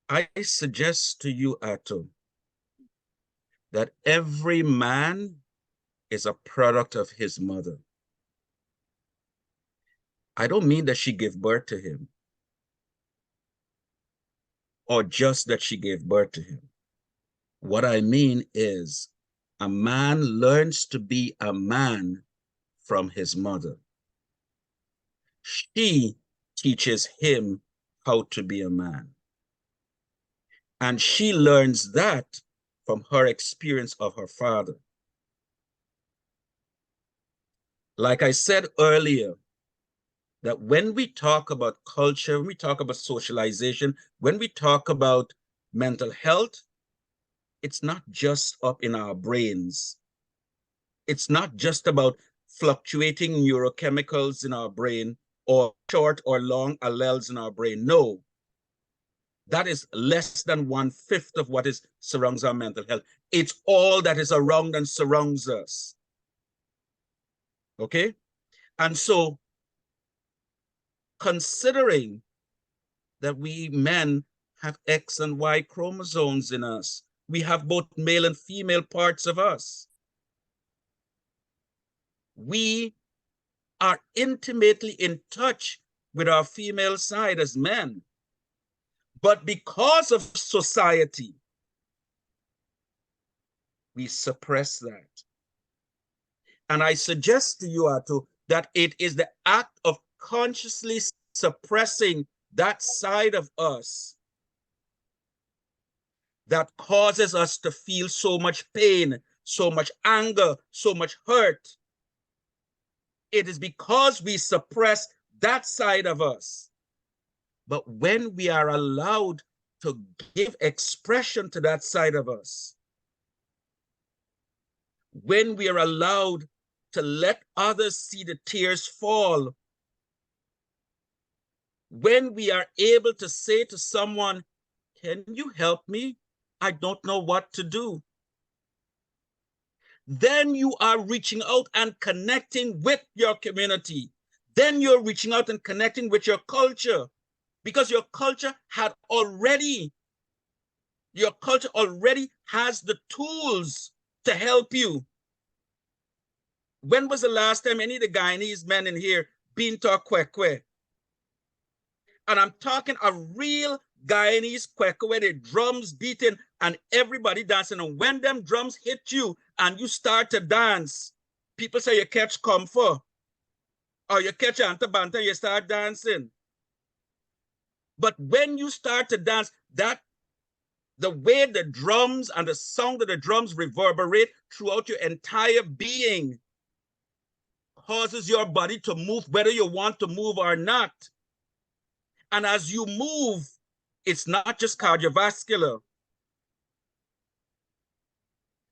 I suggest to you, Ato, that every man is a product of his mother. I don't mean that she gave birth to him, or just that she gave birth to him. What I mean is a man learns to be a man from his mother. She teaches him how to be a man. And she learns that from her experience of her father. Like I said earlier, that when we talk about culture, when we talk about socialization, when we talk about mental health, it's not just up in our brains. It's not just about fluctuating neurochemicals in our brain or short or long alleles in our brain. No, that is less than 1/5 of what surrounds our mental health. It's all that is around and surrounds us. Okay? And so, considering that we men have X and Y chromosomes in us, we have both male and female parts of us. We are intimately in touch with our female side as men. But because of society, we suppress that. And I suggest to you, Ato, that it is the act of consciously suppressing that side of us that causes us to feel so much pain, so much anger, so much hurt. It is because we suppress that side of us. But when we are allowed to give expression to that side of us, when we are allowed to let others see the tears fall, when we are able to say to someone, "Can you help me? I don't know what to do," then you are reaching out and connecting with your community. Then you're reaching out and connecting with your culture, because your culture already has the tools to help you. When was the last time any of the Guyanese men in here been to a kwekwe? And I'm talking a real Guyanese kwekwe where the drums beating and everybody dancing. And when them drums hit you and you start to dance, people say you catch comfort, or you catch antabanta, you start dancing. But when you start to dance, the way the drums and the sound of the drums reverberate throughout your entire being causes your body to move whether you want to move or not. And as you move, it's not just cardiovascular.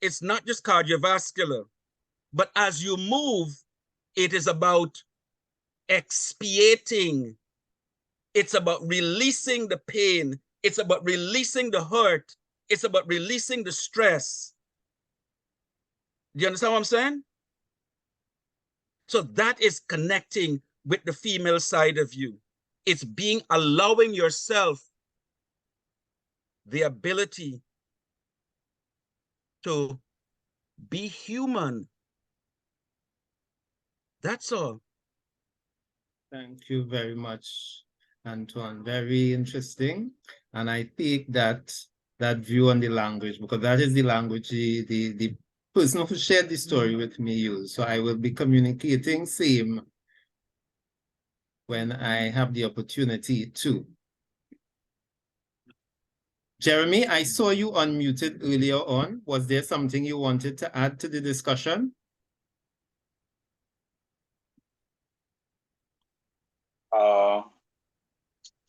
It's not just cardiovascular. But as you move, it is about expiating. It's about releasing the pain. It's about releasing the hurt. It's about releasing the stress. Do you understand what I'm saying? So that is connecting with the female side of you. It's allowing yourself the ability to be human. That's all. Thank you very much, Antoine. Very interesting. And I take that view on the language, because that is the language the person who shared the story with me used. So I will be communicating same when I have the opportunity to. Jeremy, I saw you unmuted earlier on. Was there something you wanted to add to the discussion?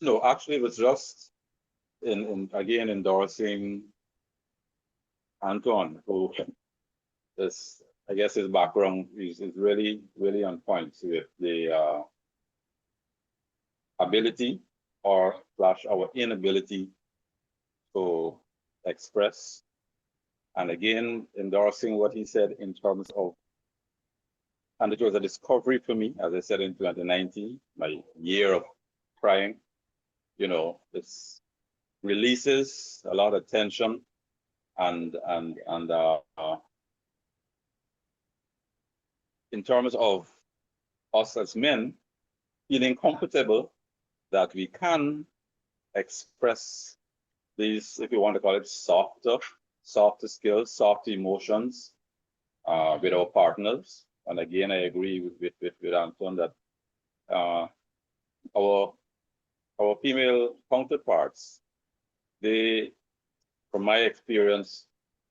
No, actually, it was just again endorsing Anton, who is, I guess his background is really, really on point with the ability or slash our inability to express. And again, endorsing what he said in terms of, and it was a discovery for me, as I said, in 2019, my year of crying. You know, this releases a lot of tension and in terms of us as men feeling comfortable that we can express these, if you want to call it, softer skills, soft emotions with our partners. And again, I agree with Anton that our female counterparts, they, from my experience,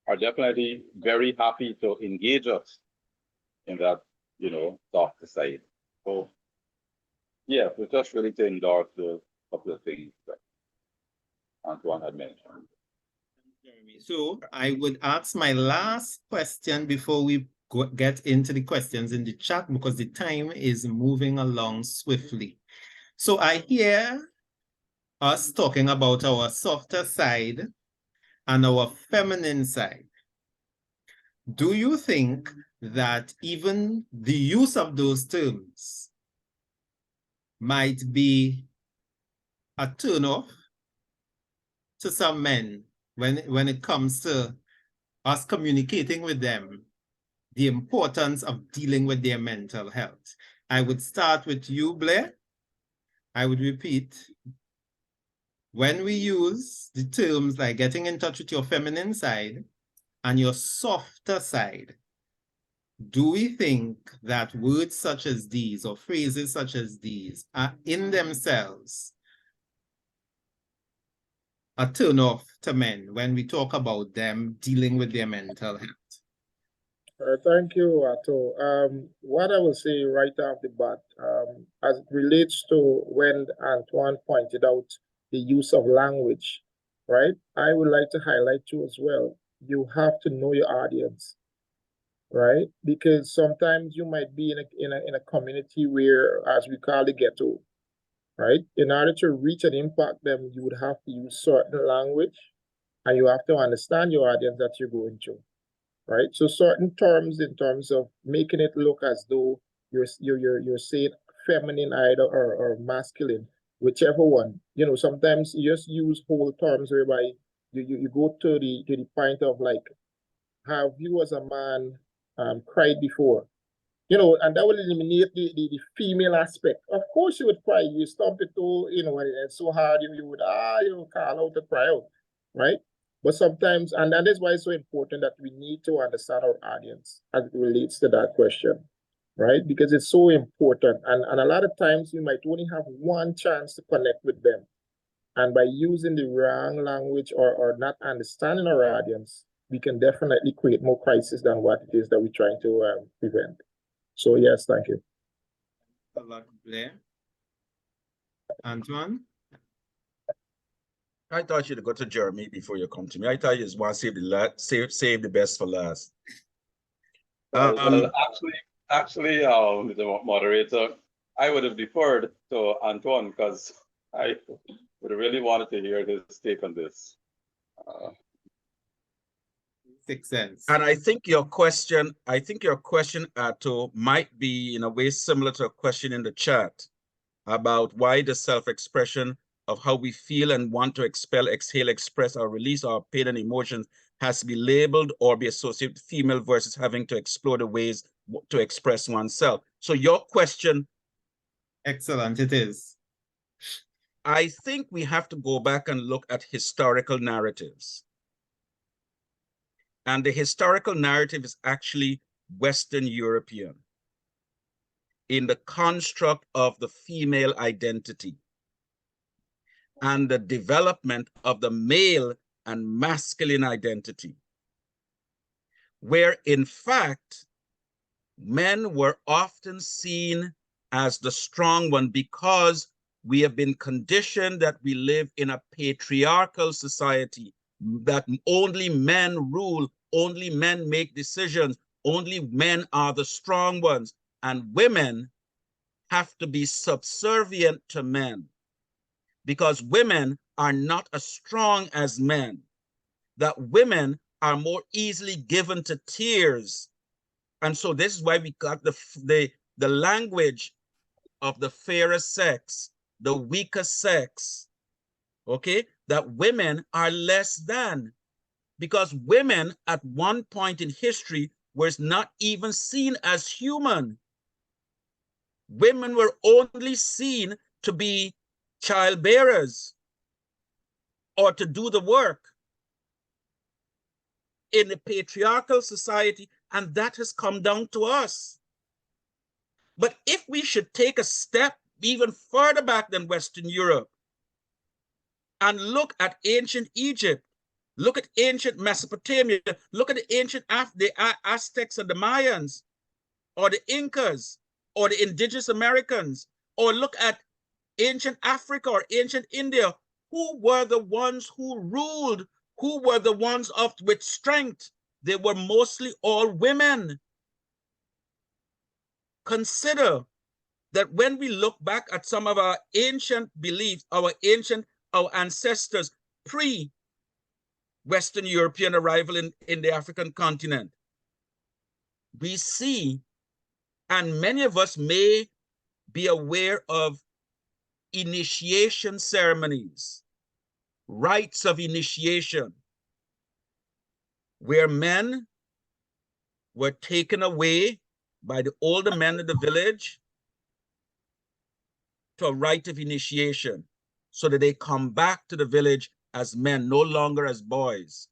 are definitely very happy to engage us in that, you know, softer side. So yeah, we just really to endorse the couple of things that Antoine had mentioned. So I would ask my last question before we get into the questions in the chat, because the time is moving along swiftly. So I hear us talking about our softer side and our feminine side. Do you think that even the use of those terms might be a turnoff to some men when it comes to us communicating with them the importance of dealing with their mental health? I would start with you, Blair. I would repeat, when we use the terms like getting in touch with your feminine side and your softer side, do we think that words such as these or phrases such as these are in themselves a turn off to men when we talk about them dealing with their mental health? Thank you, Ato. What I will say right off the bat, as it relates to when Antoine pointed out the use of language, right? I would like to highlight you as well. You have to know your audience, right? Because sometimes you might be in a community where, as we call the ghetto, right? In order to reach and impact them, you would have to use certain language, and you have to understand your audience that you're going to. Right, so certain terms in terms of making it look as though you're saying feminine either or masculine, whichever one. You know, sometimes you just use whole terms whereby you go to the point of like, have you as a man cried before? You know, and that will eliminate the female aspect. Of course you would cry, you stomp it to, you know, and it's so hard, you would call out to cry out, right? But sometimes, and that is why it's so important that we need to understand our audience as it relates to that question, right? Because it's so important. And a lot of times you might only have one chance to connect with them. And by using the wrong language or not understanding our audience, we can definitely create more crisis than what it is that we're trying to prevent. So yes, thank you. A lot, Blair. Antoine? I thought you'd go to Jeremy before you come to me. I thought you just want to save the best for last. Well, actually, Mr. Moderator, I would have deferred to Antoine because I would have really wanted to hear his take on this. 6 cents. And I think your question, Ato, might be in a way similar to a question in the chat about why the self-expression of how we feel and want to expel, exhale, express, or release our pain and emotions has to be labeled or be associated with female versus having to explore the ways to express oneself. So your question. Excellent, it is. I think we have to go back and look at historical narratives. And the historical narrative is actually Western European in the construct of the female identity and the development of the male and masculine identity, where in fact, men were often seen as the strong one because we have been conditioned that we live in a patriarchal society, that only men rule, only men make decisions, only men are the strong ones, and women have to be subservient to men. because women are not as strong as men, that women are more easily given to tears. And so this is why we got the language of the fairer sex, the weaker sex, okay? That women are less than, because women at one point in history was not even seen as human. Women were only seen to be childbearers or to do the work in a patriarchal society, and that has come down to us. But if we should take a step even further back than Western Europe and look at ancient Egypt, look at ancient Mesopotamia, look at the ancient the Aztecs and the Mayans, or the Incas, or the indigenous Americans, or look at ancient Africa or ancient India, who were the ones who ruled? Who were the ones with strength? They were mostly all women. Consider that when we look back at some of our ancient beliefs, our ancestors pre-Western European arrival in the African continent, we see, and many of us may be aware of, initiation ceremonies, rites of initiation, where men were taken away by the older men of the village to a rite of initiation, so that they come back to the village as men, no longer as boys,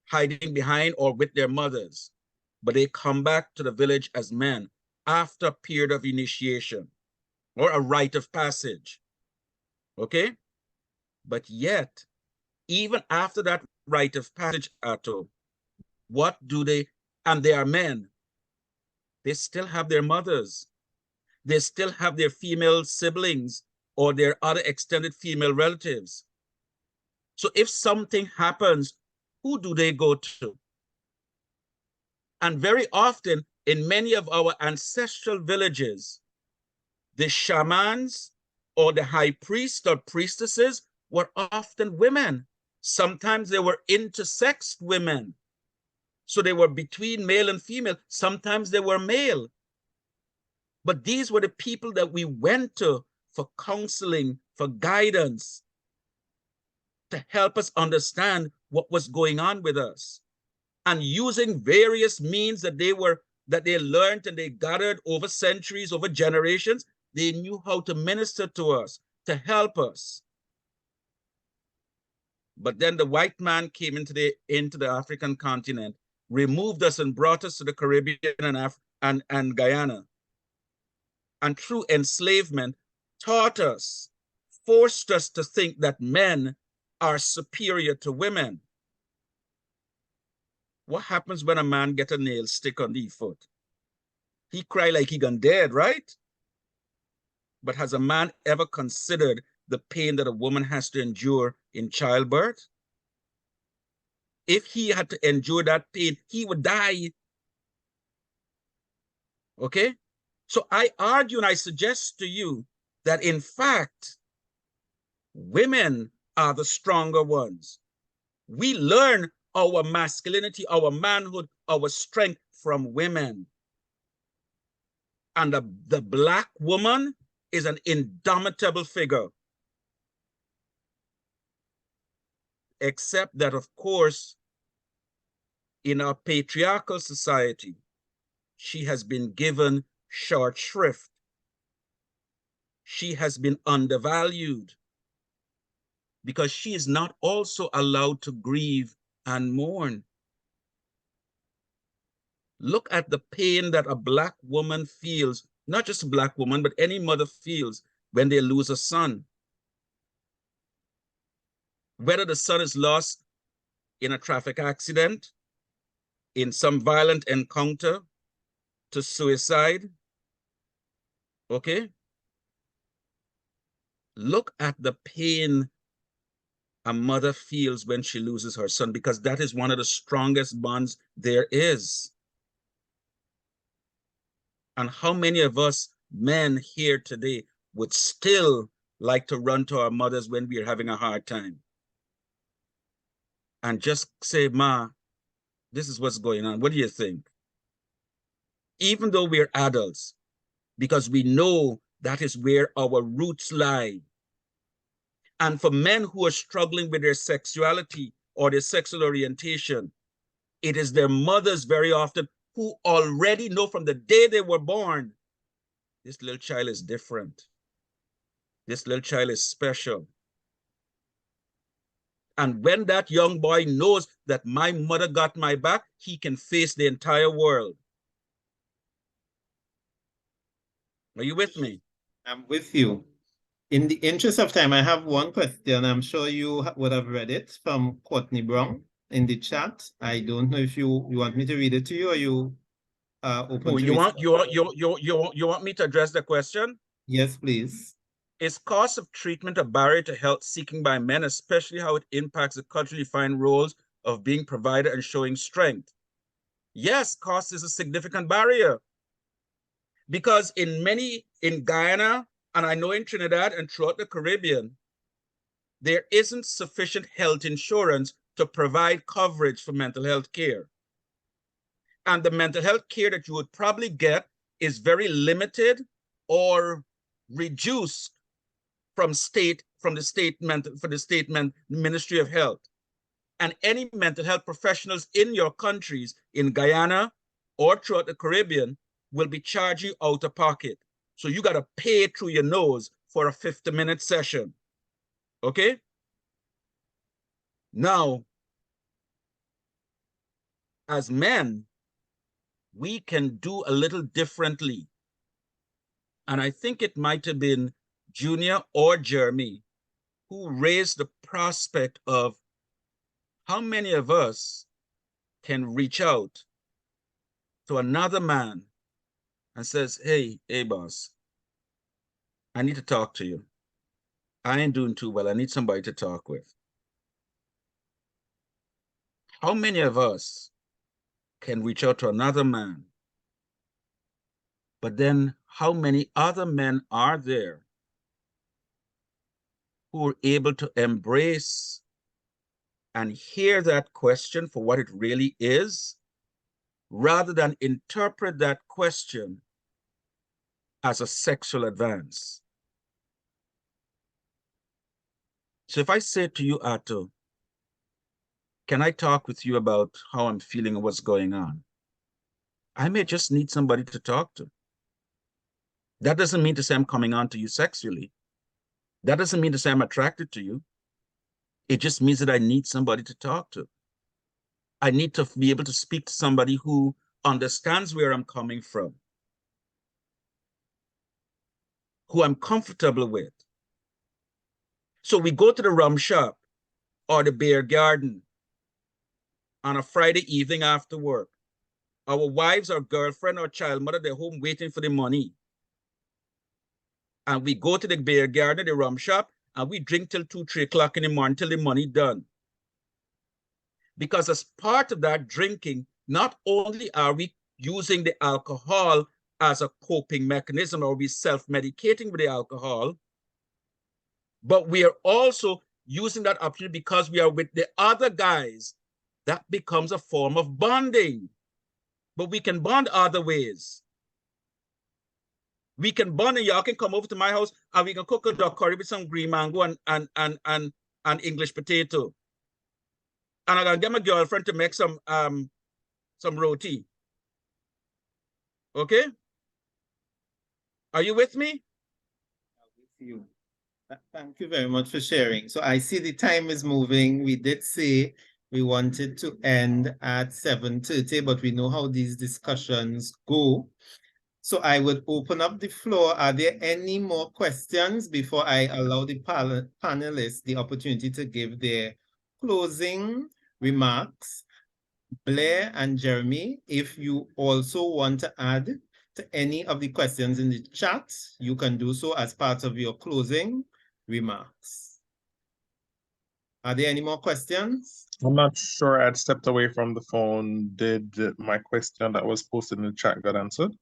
hiding behind or with their mothers, but they come back to the village as men after a period of initiation or a rite of passage, okay? But yet, even after that rite of passage, Atto, what do they, and they are men, they still have their mothers. They still have their female siblings or their other extended female relatives. So if something happens, who do they go to? And very often in many of our ancestral villages, the shamans or the high priest or priestesses were often women. Sometimes they were intersexed women. So they were between male and female. Sometimes they were male. But these were the people that we went to for counseling, for guidance, to help us understand what was going on with us. And using various means that they learned and they gathered over centuries, over generations, they knew how to minister to us, to help us. But then the white man came into the African continent, removed us and brought us to the Caribbean and Guyana. And through enslavement, taught us, forced us to think that men are superior to women. What happens when a man gets a nail stick on the foot? He cry like he gone dead, right? But has a man ever considered the pain that a woman has to endure in childbirth? If he had to endure that pain, he would die. Okay? So I argue and I suggest to you that in fact, women are the stronger ones. We learn our masculinity, our manhood, our strength from women. And the Black woman is an indomitable figure. Except that, of course, in our patriarchal society, she has been given short shrift. She has been undervalued because she is not also allowed to grieve and mourn. Look at the pain that a Black woman feels, not just a Black woman, but any mother feels when they lose a son. Whether the son is lost in a traffic accident, in some violent encounter, to suicide, okay? Look at the pain a mother feels when she loses her son, because that is one of the strongest bonds there is. And how many of us men here today would still like to run to our mothers when we are having a hard time and just say, Ma, this is what's going on. What do you think? Even though we're adults, because we know that is where our roots lie. And for men who are struggling with their sexuality or their sexual orientation, it is their mothers very often who already know from the day they were born, this little child is different. This little child is special. And when that young boy knows that my mother got my back, he can face the entire world. Are you with me? I'm with you. In the interest of time, I have one question. I'm sure you would have read it from Courtney Brown in the chat. I don't know if you want me to read it to you or you open to you read. want me to address the question? Yes, please. Is cost of treatment a barrier to health seeking by men, especially how it impacts the culturally defined roles of being provider and showing strength? Yes, cost is a significant barrier. Because in Guyana, and I know in Trinidad and throughout the Caribbean, there isn't sufficient health insurance to provide coverage for mental health care. And the mental health care that you would probably get is very limited or reduced from the state Ministry of Health. And any mental health professionals in your countries, in Guyana or throughout the Caribbean, will be charging you out of pocket. So you got to pay through your nose for a 50-minute session. Okay? Now, as men, we can do a little differently. And I think it might have been Junior or Jeremy who raised the prospect of how many of us can reach out to another man and says, hey, boss, I need to talk to you. I ain't doing too well. I need somebody to talk with. How many of us can reach out to another man? But then how many other men are there who are able to embrace and hear that question for what it really is, rather than interpret that question as a sexual advance? So if I say to you, Ato, can I talk with you about how I'm feeling and what's going on? I may just need somebody to talk to. That doesn't mean to say I'm coming on to you sexually. That doesn't mean to say I'm attracted to you. It just means that I need somebody to talk to. I need to be able to speak to somebody who understands where I'm coming from, who I'm comfortable with. So we go to the rum shop or the beer garden on a Friday evening after work. Our wives or girlfriend or child mother, they're home waiting for the money. And we go to the beer garden, the rum shop, and we drink till 2, 3 o'clock in the morning till the money done. Because as part of that drinking, not only are we using the alcohol as a coping mechanism, or we self-medicating with the alcohol, but we are also using that opportunity because we are with the other guys. That becomes a form of bonding. But we can bond other ways. We can bond, and y'all can come over to my house and we can cook a duck curry with some green mango and English potato. And I'm gonna get my girlfriend to make some roti. Okay? Are you with me? I'm with you. Thank you very much for sharing. So I see the time is moving. We did say we wanted to end at 7:30, but we know how these discussions go. So I would open up the floor. Are there any more questions before I allow the panelists the opportunity to give their closing remarks? Blair and Jeremy, if you also want to add to any of the questions in the chat, you can do so as part of your closing remarks. Are there any more questions? I'm not sure. I'd stepped away from the phone. Did my question that was posted in the chat got answered?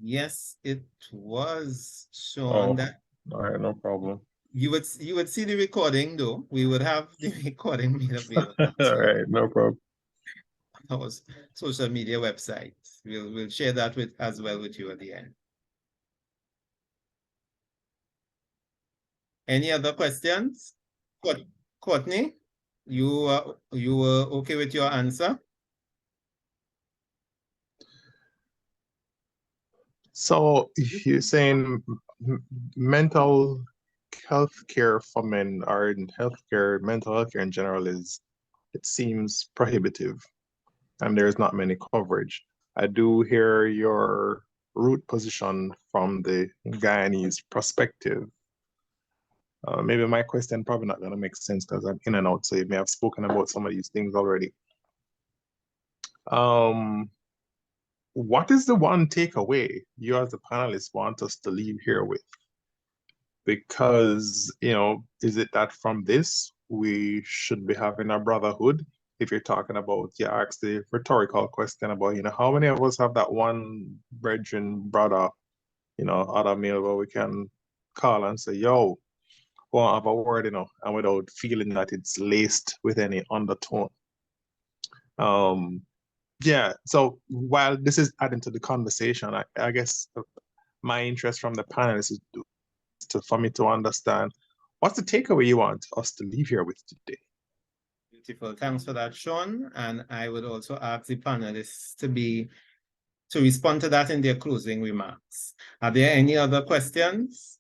Yes, it was, Sean. Oh. All right, no problem. You would see the recording though. We would have the recording made available All right, no problem. on our social media website. We'll share that with as well with you at the end. Any other questions? Courtney, you were okay with your answer? So you're saying mental health care for men, or in healthcare, mental health care in general, it seems prohibitive, and there's not many coverage. I do hear your root position from the Guyanese perspective. Maybe my question probably not going to make sense because I'm in and out, so you may have spoken about some of these things already. What is the one takeaway you as a panelist want us to leave here with? Because, is it that from this, we should be having a brotherhood? If you're talking about, you ask the rhetorical question about, how many of us have that one brethren, brother, other male where we can call and say, yo, won't have a word, and without feeling that it's laced with any undertone. Yeah, so while this is adding to the conversation, I guess my interest from the panelists is for me to understand what's the takeaway you want us to leave here with today. Beautiful, thanks for that, Sean. And I would also ask the panelists to respond to that in their closing remarks. Are there any other questions?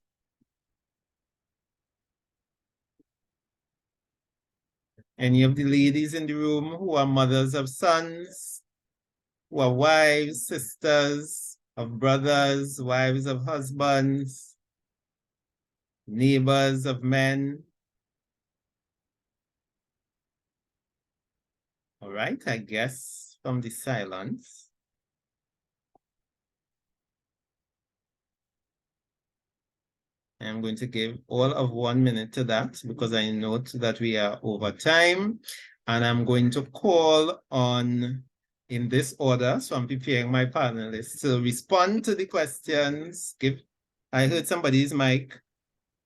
Any of the ladies in the room who are mothers of sons, who are wives, sisters of brothers, wives of husbands, neighbors of men? All right, I guess from the silence. I'm going to give all of 1 minute to that because I note that we are over time, and I'm going to call on in this order. So I'm preparing my panelists to respond to the questions. I heard somebody's mic.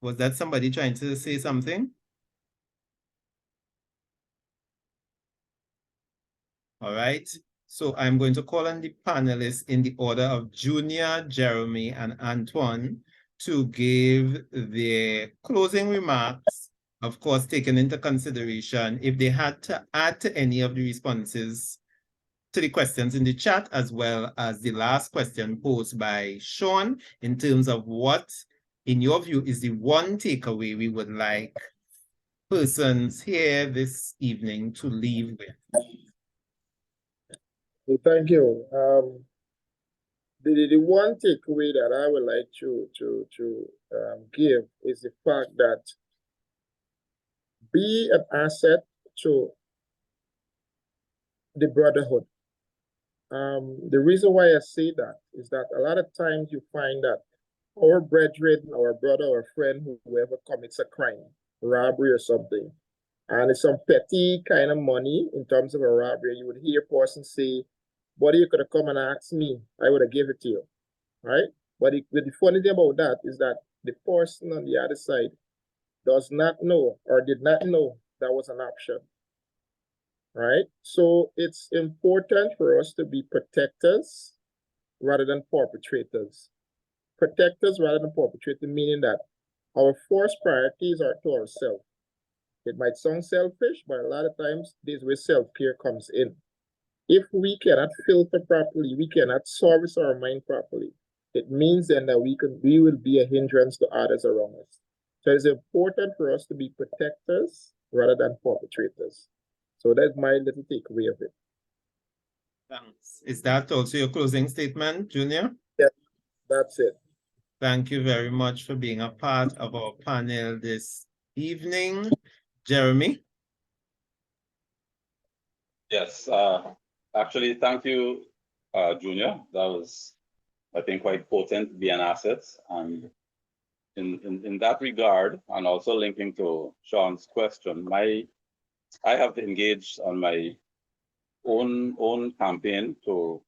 Was that somebody trying to say something? All right. So I'm going to call on the panelists in the order of Junior, Jeremy, and Antoine to give their closing remarks, of course, taking into consideration if they had to add to any of the responses to the questions in the chat, as well as the last question posed by Sean, in terms of what, in your view, is the one takeaway we would like persons here this evening to leave with. Thank you. The one takeaway that I would like to give is the fact that be an asset to the brotherhood. The reason why I say that is that a lot of times you find that our brethren, our brother or friend, whoever commits a crime, robbery or something, and it's some petty kind of money in terms of a robbery, you would hear a person say, buddy, you could have come and asked me, I would have given it to you, right? But the funny thing about that is that the person on the other side does not know or did not know that was an option, right? So it's important for us to be protectors rather than perpetrators. Protectors rather than perpetrators, meaning that our first priorities are to ourselves. It might sound selfish, but a lot of times this is where self-care comes in. If we cannot filter properly, we cannot service our mind properly, it means then that we will be a hindrance to others around us. So it's important for us to be protectors rather than perpetrators. So that's my little takeaway of it. Thanks. Is that also your closing statement, Junior? Yeah, that's it. Thank you very much for being a part of our panel this evening. Jeremy? Yes, actually, thank you, Junior. That was, I think, quite potent, be an asset. And in that regard, and also linking to Sean's question, I have engaged on my own campaign to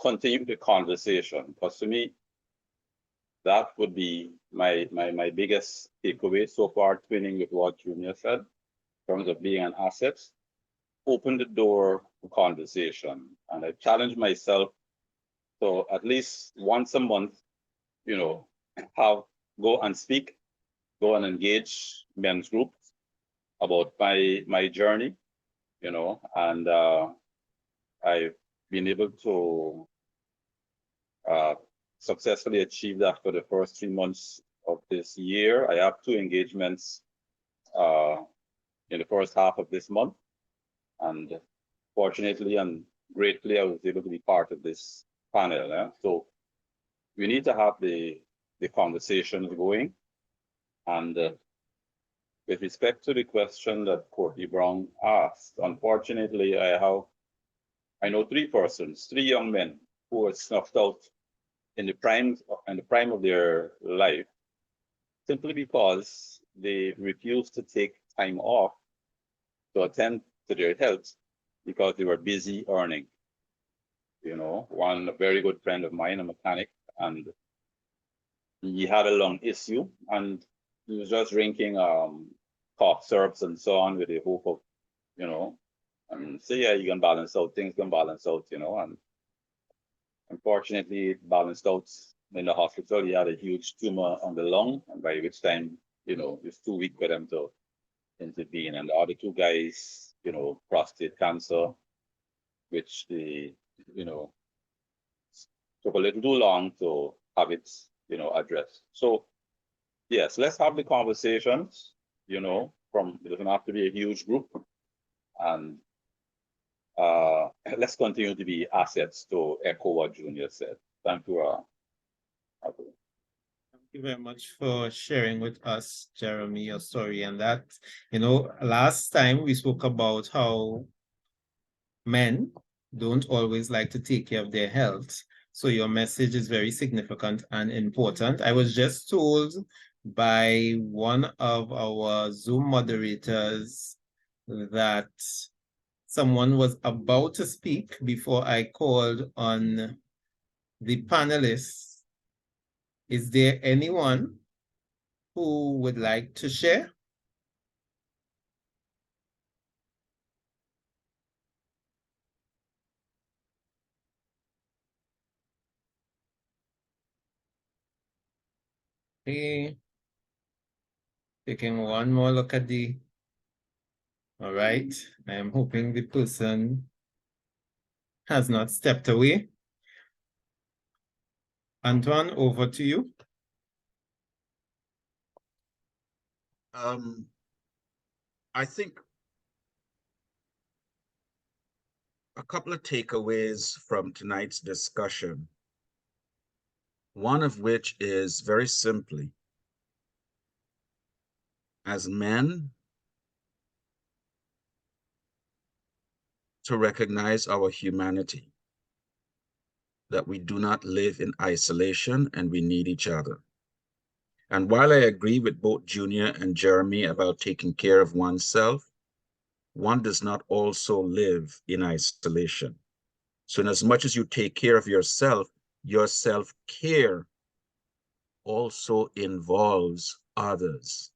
continue the conversation. Because to me, that would be my biggest takeaway so far, twinning with what Junior said, in terms of being an asset. Open the door to conversation. And I challenge myself to at least once a month, you know, go and speak, go and engage men's groups about my journey, you know, and I've been able to successfully achieve that for the first 3 months of this year. I have 2 engagements in the first half of this month. And fortunately and gratefully, I was able to be part of this panel. So we need to have the conversations going. And with respect to the question that Courtney Brown asked, unfortunately, I know 3 persons, 3 young men who were snuffed out in the prime of their life, simply because they refused to take time off to attend to their health because they were busy earning. You know, one a very good friend of mine, a mechanic, and he had a lung issue, and he was just drinking cough syrups and so on with the hope of, you know, and say, yeah, you can balance out, things can balance out, you know, and unfortunately it balanced out in the hospital. He had a huge tumor on the lung, and by which time, you know, it's too weak for them to intervene. And the other 2 guys, you know, prostate cancer, which they, you know, took a little too long to have it, you know, addressed. So yes, let's have the conversations, you know, it doesn't have to be a huge group, and let's continue to be assets, to echo what Junior said. Thank you. Thank you very much for sharing with us, Jeremy, your story. And that, you know, last time we spoke about how men don't always like to take care of their health. So your message is very significant and important. I was just told by one of our Zoom moderators that someone was about to speak before I called on the panelists. Is there anyone who would like to share? Okay. Taking one more look at all right. I am hoping the person has not stepped away. Antoine, over to you. I think a couple of takeaways from tonight's discussion, one of which is very simply, as men, to recognize our humanity, that we do not live in isolation and we need each other. And while I agree with both Junior and Jeremy about taking care of oneself, one does not also live in isolation. So in as much as you take care of yourself, your self-care also involves others.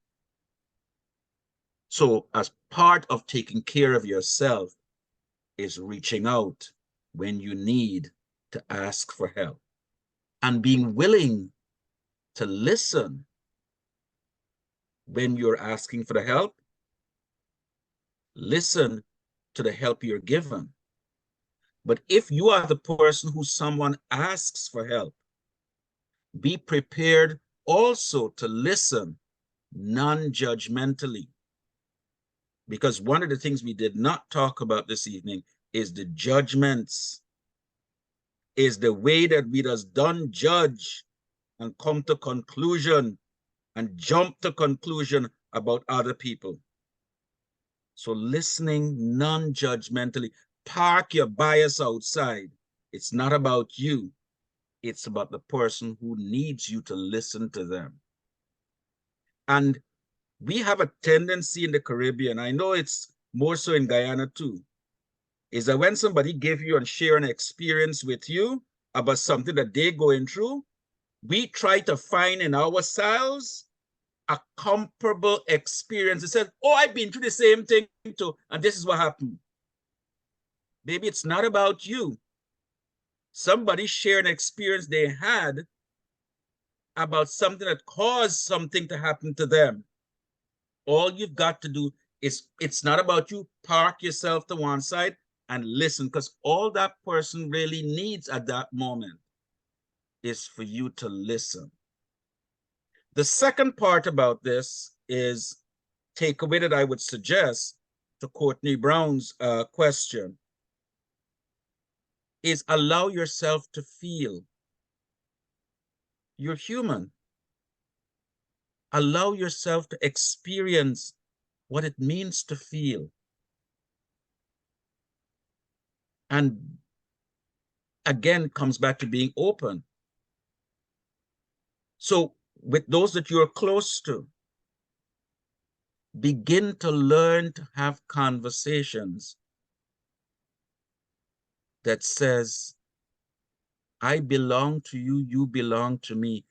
So as part of taking care of yourself is reaching out when you need to ask for help and being willing to listen when you're asking for the help. Listen to the help you're given. But if you are the person who someone asks for help, be prepared also to listen non-judgmentally. Because one of the things we did not talk about this evening is the judgments, is the way that we just don't judge and come to conclusion and jump to conclusion about other people. So listening non-judgmentally, park your bias outside. It's not about you. It's about the person who needs you to listen to them. And we have a tendency in the Caribbean, I know it's more so in Guyana too, is that when somebody gives you and share an experience with you about something that they're going through, we try to find in ourselves a comparable experience. It said, oh, I've been through the same thing too, and this is what happened. Maybe it's not about you. Somebody shared an experience they had about something that caused something to happen to them. All you've got to do is, it's not about you. Park yourself to one side and listen, because all that person really needs at that moment is for you to listen. The second part about this is takeaway that I would suggest, to Courtney Brown's question, is allow yourself to feel. You're human. Allow yourself to experience what it means to feel. And again, it comes back to being open. So with those that you're close to, begin to learn to have conversations that says, I belong to you, you belong to me.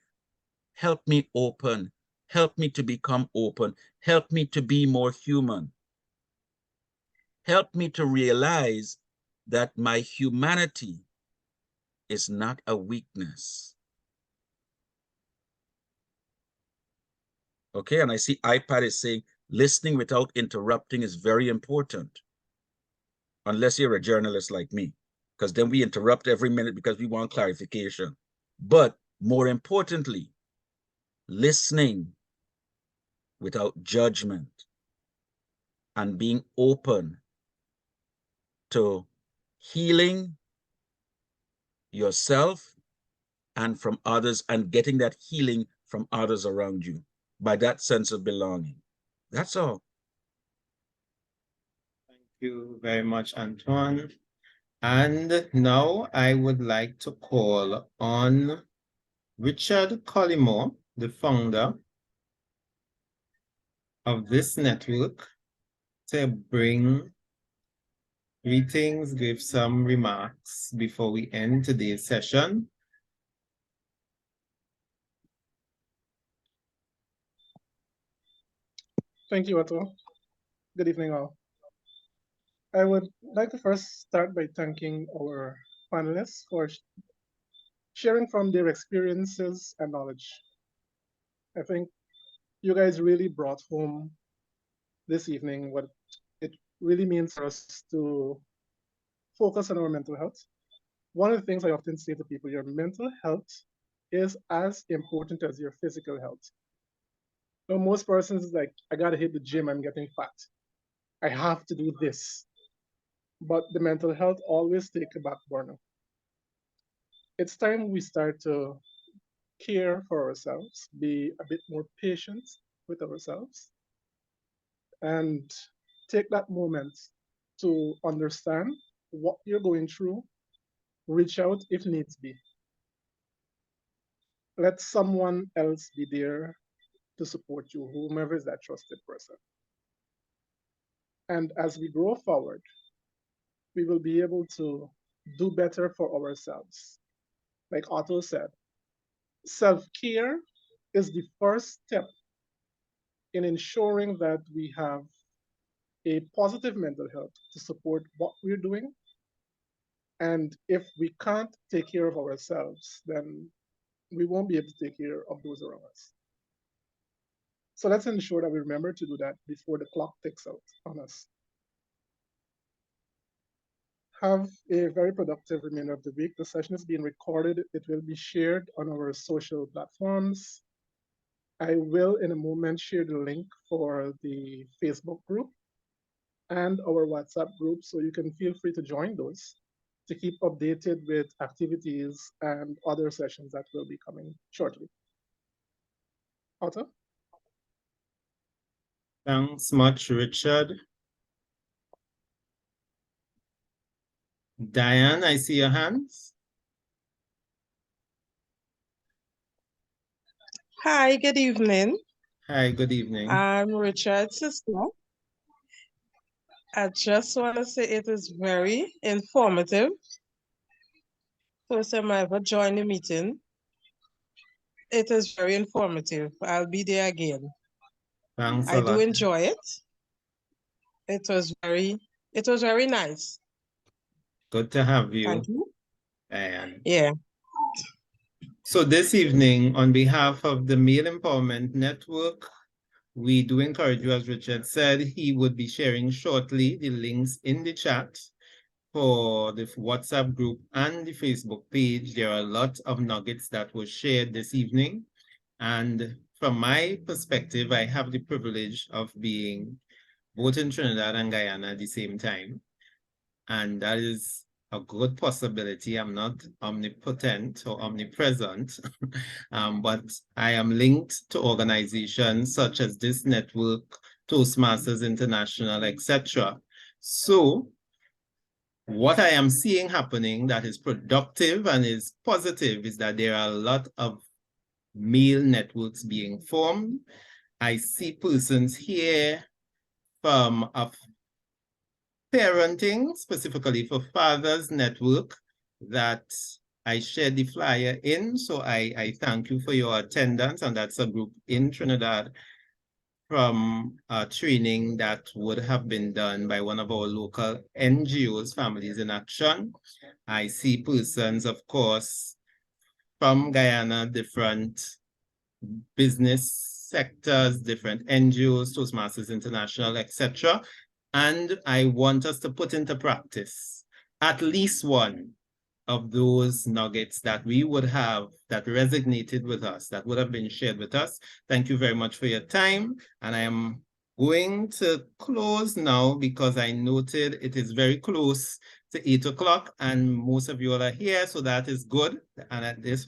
Help me open. Help me to become open. Help me to be more human. Help me to realize that my humanity is not a weakness. Okay, and I see iPad is saying listening without interrupting is very important. Unless you're a journalist like me, because then we interrupt every minute because we want clarification. But more importantly, listening without judgment and being open to healing yourself and from others, and getting that healing from others around you by that sense of belonging. That's all. Thank you very much, Antoine. And now I would like to call on Richard Collymore, the founder of this network, to bring greetings, give some remarks before we end today's session. Thank you, Otto. Good evening, all. I would like to first start by thanking our panelists for sharing from their experiences and knowledge. I think you guys really brought home this evening what it really means for us to focus on our mental health. One of the things I often say to people, your mental health is as important as your physical health. So most persons is like, I gotta hit the gym, I'm getting fat. I have to do this. But the mental health always take a back burner. It's time we start to care for ourselves, be a bit more patient with ourselves, and take that moment to understand what you're going through, reach out if needs be. Let someone else be there to support you, whomever is that trusted person. And as we grow forward, we will be able to do better for ourselves. Like Otto said, self-care is the first step in ensuring that we have a positive mental health to support what we're doing. And if we can't take care of ourselves, then we won't be able to take care of those around us. So let's ensure that we remember to do that before the clock ticks out on us. Have a very productive remainder of the week. The session is being recorded. It will be shared on our social platforms. I will, in a moment, share the link for the Facebook group and our WhatsApp group, so you can feel free to join those to keep updated with activities and other sessions that will be coming shortly. Otto? Thanks much, Richard. Diane, I see your hands. Hi, good evening. Hi, good evening. I'm Richard's sister. I just want to say it is very informative. First time I ever joined the meeting. It is very informative. I'll be there again. Thanks a I do lot. enjoy it. It was very nice. Good to have you. Thank you. And Yeah. so this evening, on behalf of the Male Empowerment Network, we do encourage you, as Richard said, he would be sharing shortly the links in the chat for the WhatsApp group and the Facebook page. There are a lot of nuggets that were shared this evening. And from my perspective, I have the privilege of being both in Trinidad and Guyana at the same time. And that is a good possibility. I'm not omnipotent or omnipresent, but I am linked to organizations such as this network, Toastmasters International, etc. So what I am seeing happening that is productive and is positive is that there are a lot of male networks being formed. I see persons here from a parenting, specifically for fathers network, that I shared the flyer in. So I thank you for your attendance, and that's a group in Trinidad from a training that would have been done by one of our local NGOs, Families in Action. I see persons, of course, from Guyana, different business sectors, different NGOs, Toastmasters International, etc. And I want us to put into practice at least one of those nuggets that we would have that resonated with us, that would have been shared with us. Thank you very much for your time. And I am going to close now because I noted it is very close to 8 o'clock and most of you all are here, so that is good. And at this,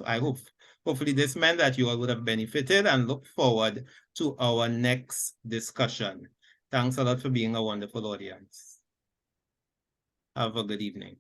hopefully this meant that you all would have benefited, and look forward to our next discussion. Thanks a lot for being a wonderful audience. Have a good evening.